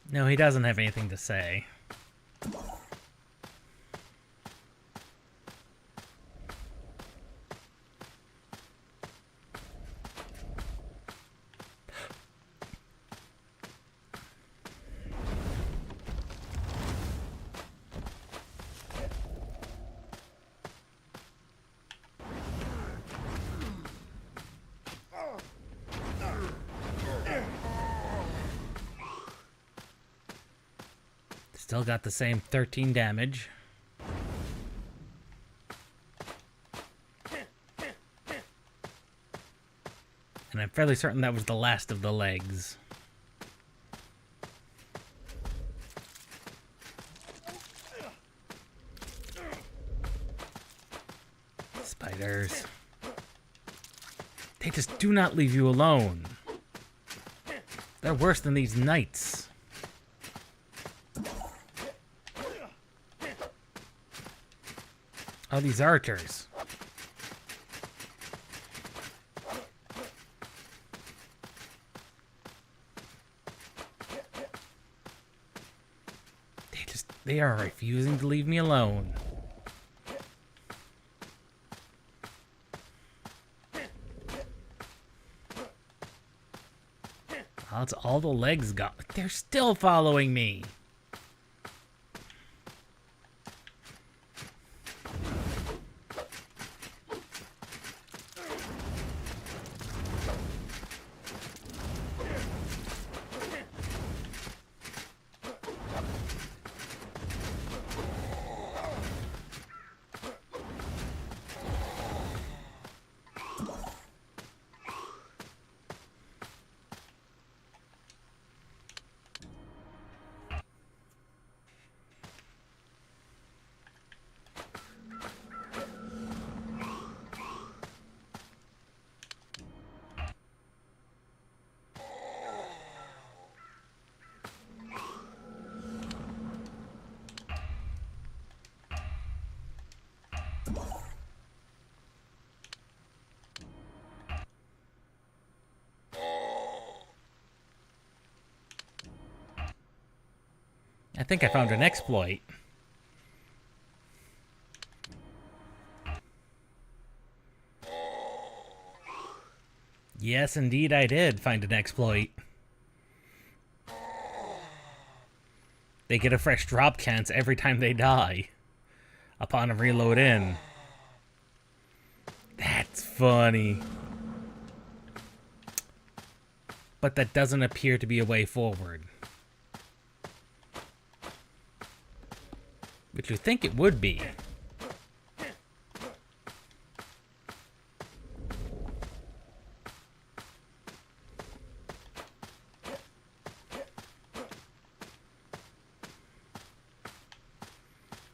Speaker 1: No, he doesn't have anything to say. Still got the same 13 damage. And I'm fairly certain that was the last of the legs. Spiders. They just do not leave you alone. They're worse than these knights. Oh, these archers. They are refusing to leave me alone. Oh, it's all the legs got. They're still following me. I think I found an exploit. Yes, indeed I did find an exploit. They get a fresh drop chance every time they die. Upon a reload in. That's funny. But that doesn't appear to be a way forward. But you think it would be.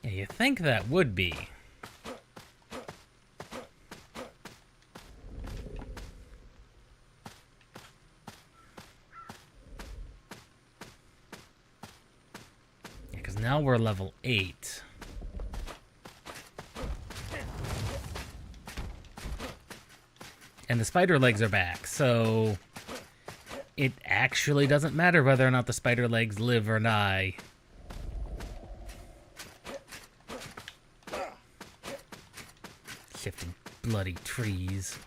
Speaker 1: Yeah, you think that would be. Because now we're level 8. And the spider legs are back, so it actually doesn't matter whether or not the spider legs live or die. Shifting bloody trees.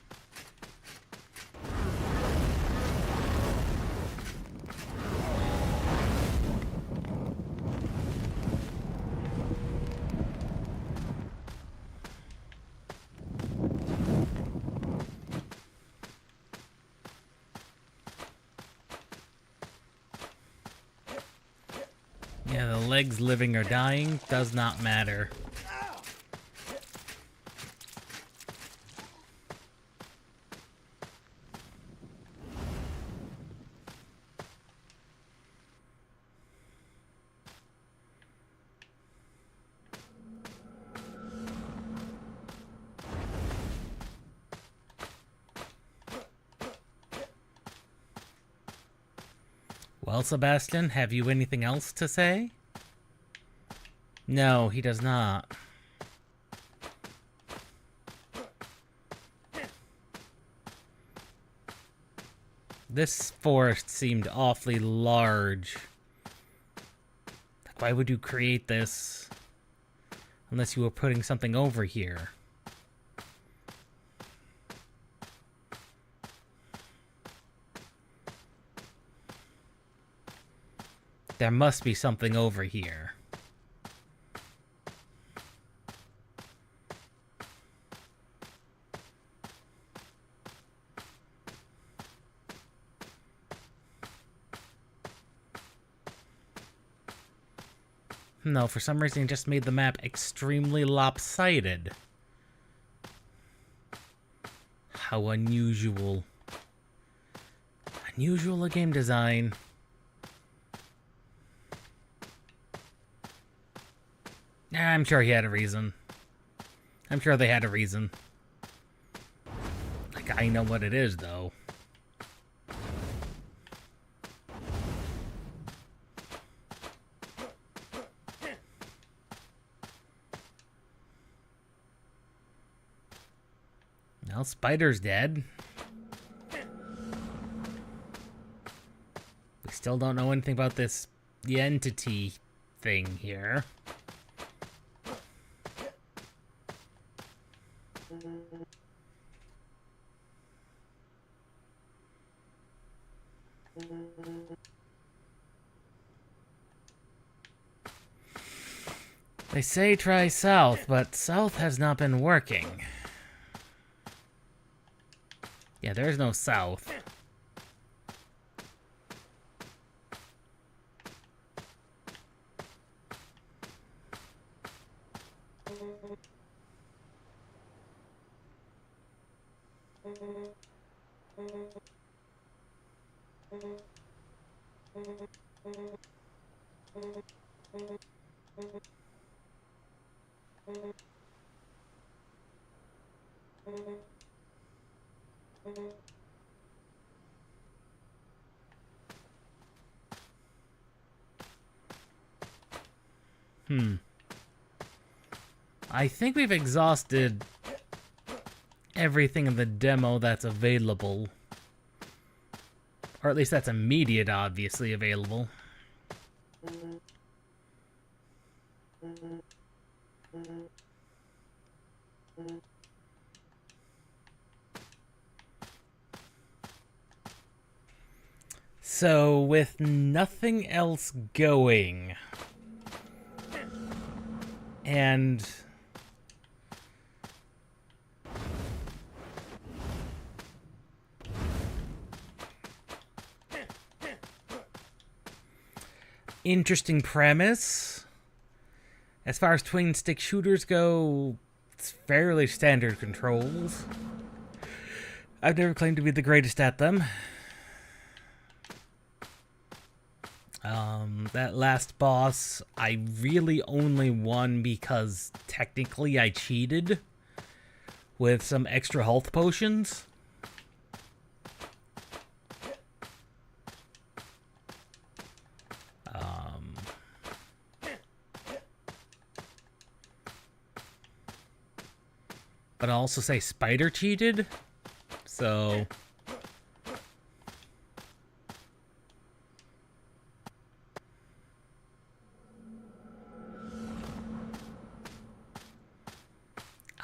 Speaker 1: Yeah, the legs living or dying does not matter. Well, Sebastian, have you anything else to say? No, he does not. This forest seemed awfully large Why would you create this unless you were putting something over here? There must be something over here. No, for some reason it just made the map extremely lopsided. How unusual. Unusual a game design. I'm sure he had a reason. I'm sure they had a reason. Like, I know what it is, though. Well, Spider's dead. We still don't know anything about the entity thing here. They say try south, but south has not been working. Yeah, there's no south. I think we've exhausted everything in the demo that's available. Or at least that's immediate, obviously, available. So, with nothing else going, and interesting premise. As far as twin stick shooters go, it's fairly standard controls. I've never claimed to be the greatest at them. That last boss, I really only won because technically I cheated with some extra health potions. But I'll also say Spider cheated, so...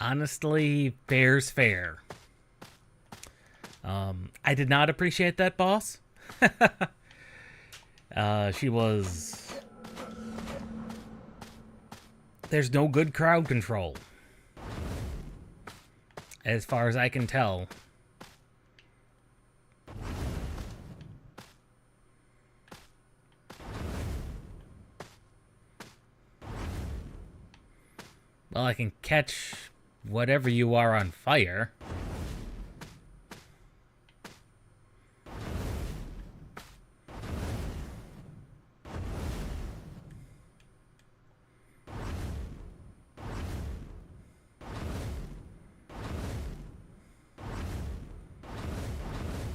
Speaker 1: Honestly, fair's fair. I did not appreciate that boss. She was... There's no good crowd control. As far as I can tell. Well, I can catch whatever you are on fire.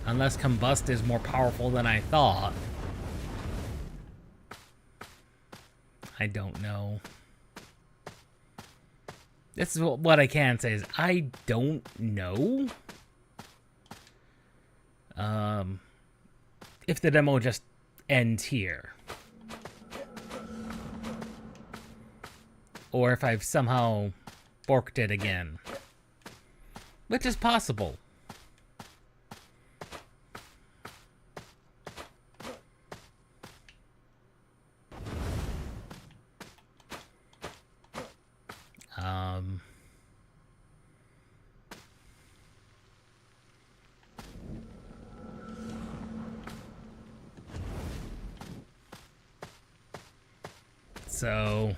Speaker 1: Unless Combust is more powerful than I thought. I don't know. This is what I can say is I don't know. If the demo just ends here. or if I've somehow borked it again. Which is possible. So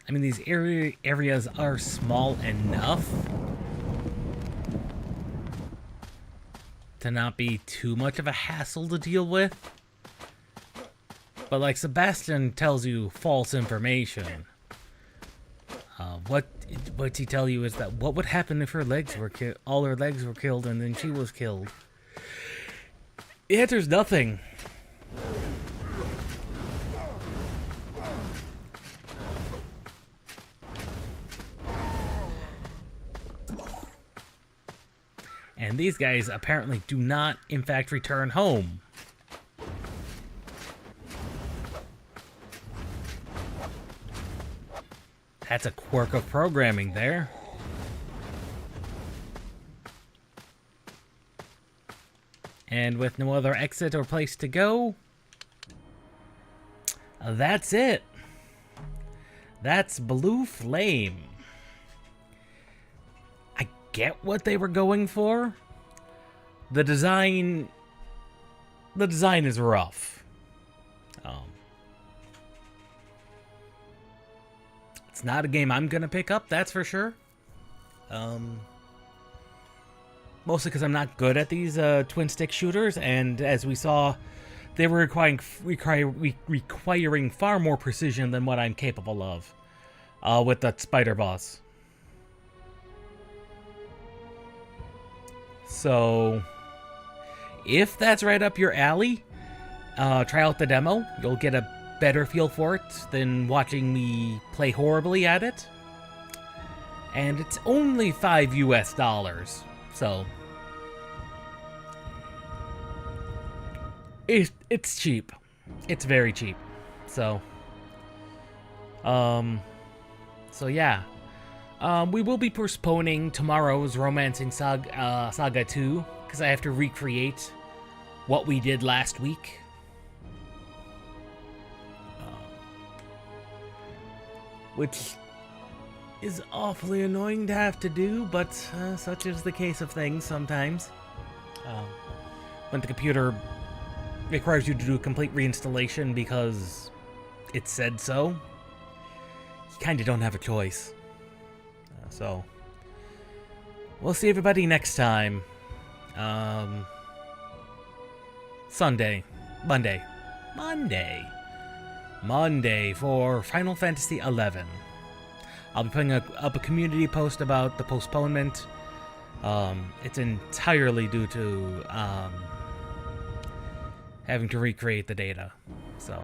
Speaker 1: I mean, these areas are small enough to not be too much of a hassle to deal with. But like Sebastian tells you false information. What's he tell you is that what would happen if her legs were all her legs were killed and then she was killed? The answer's nothing. And these guys apparently do not, in fact, return home. That's a quirk of programming there. And with no other exit or place to go, that's it. That's Blue Flame. I get what they were going for. The design is rough. It's not a game I'm gonna pick up, that's for sure. Mostly because I'm not good at these twin stick shooters, and as we saw, they were requiring far more precision than what I'm capable of with that spider boss. So, if that's right up your alley, try out the demo. You'll get a better feel for it than watching me play horribly at it. And it's only $5 US, so it's cheap. It's very cheap. So yeah. We will be postponing tomorrow's Romancing Saga 2 because I have to recreate what we did last week. Which is awfully annoying to have to do, but such is the case of things sometimes. When the computer requires you to do a complete reinstallation because it said so, you kind of don't have a choice. So, we'll see everybody next time. Monday for Final Fantasy XI. I'll be putting up a community post about the postponement. It's entirely due to having to recreate the data. So.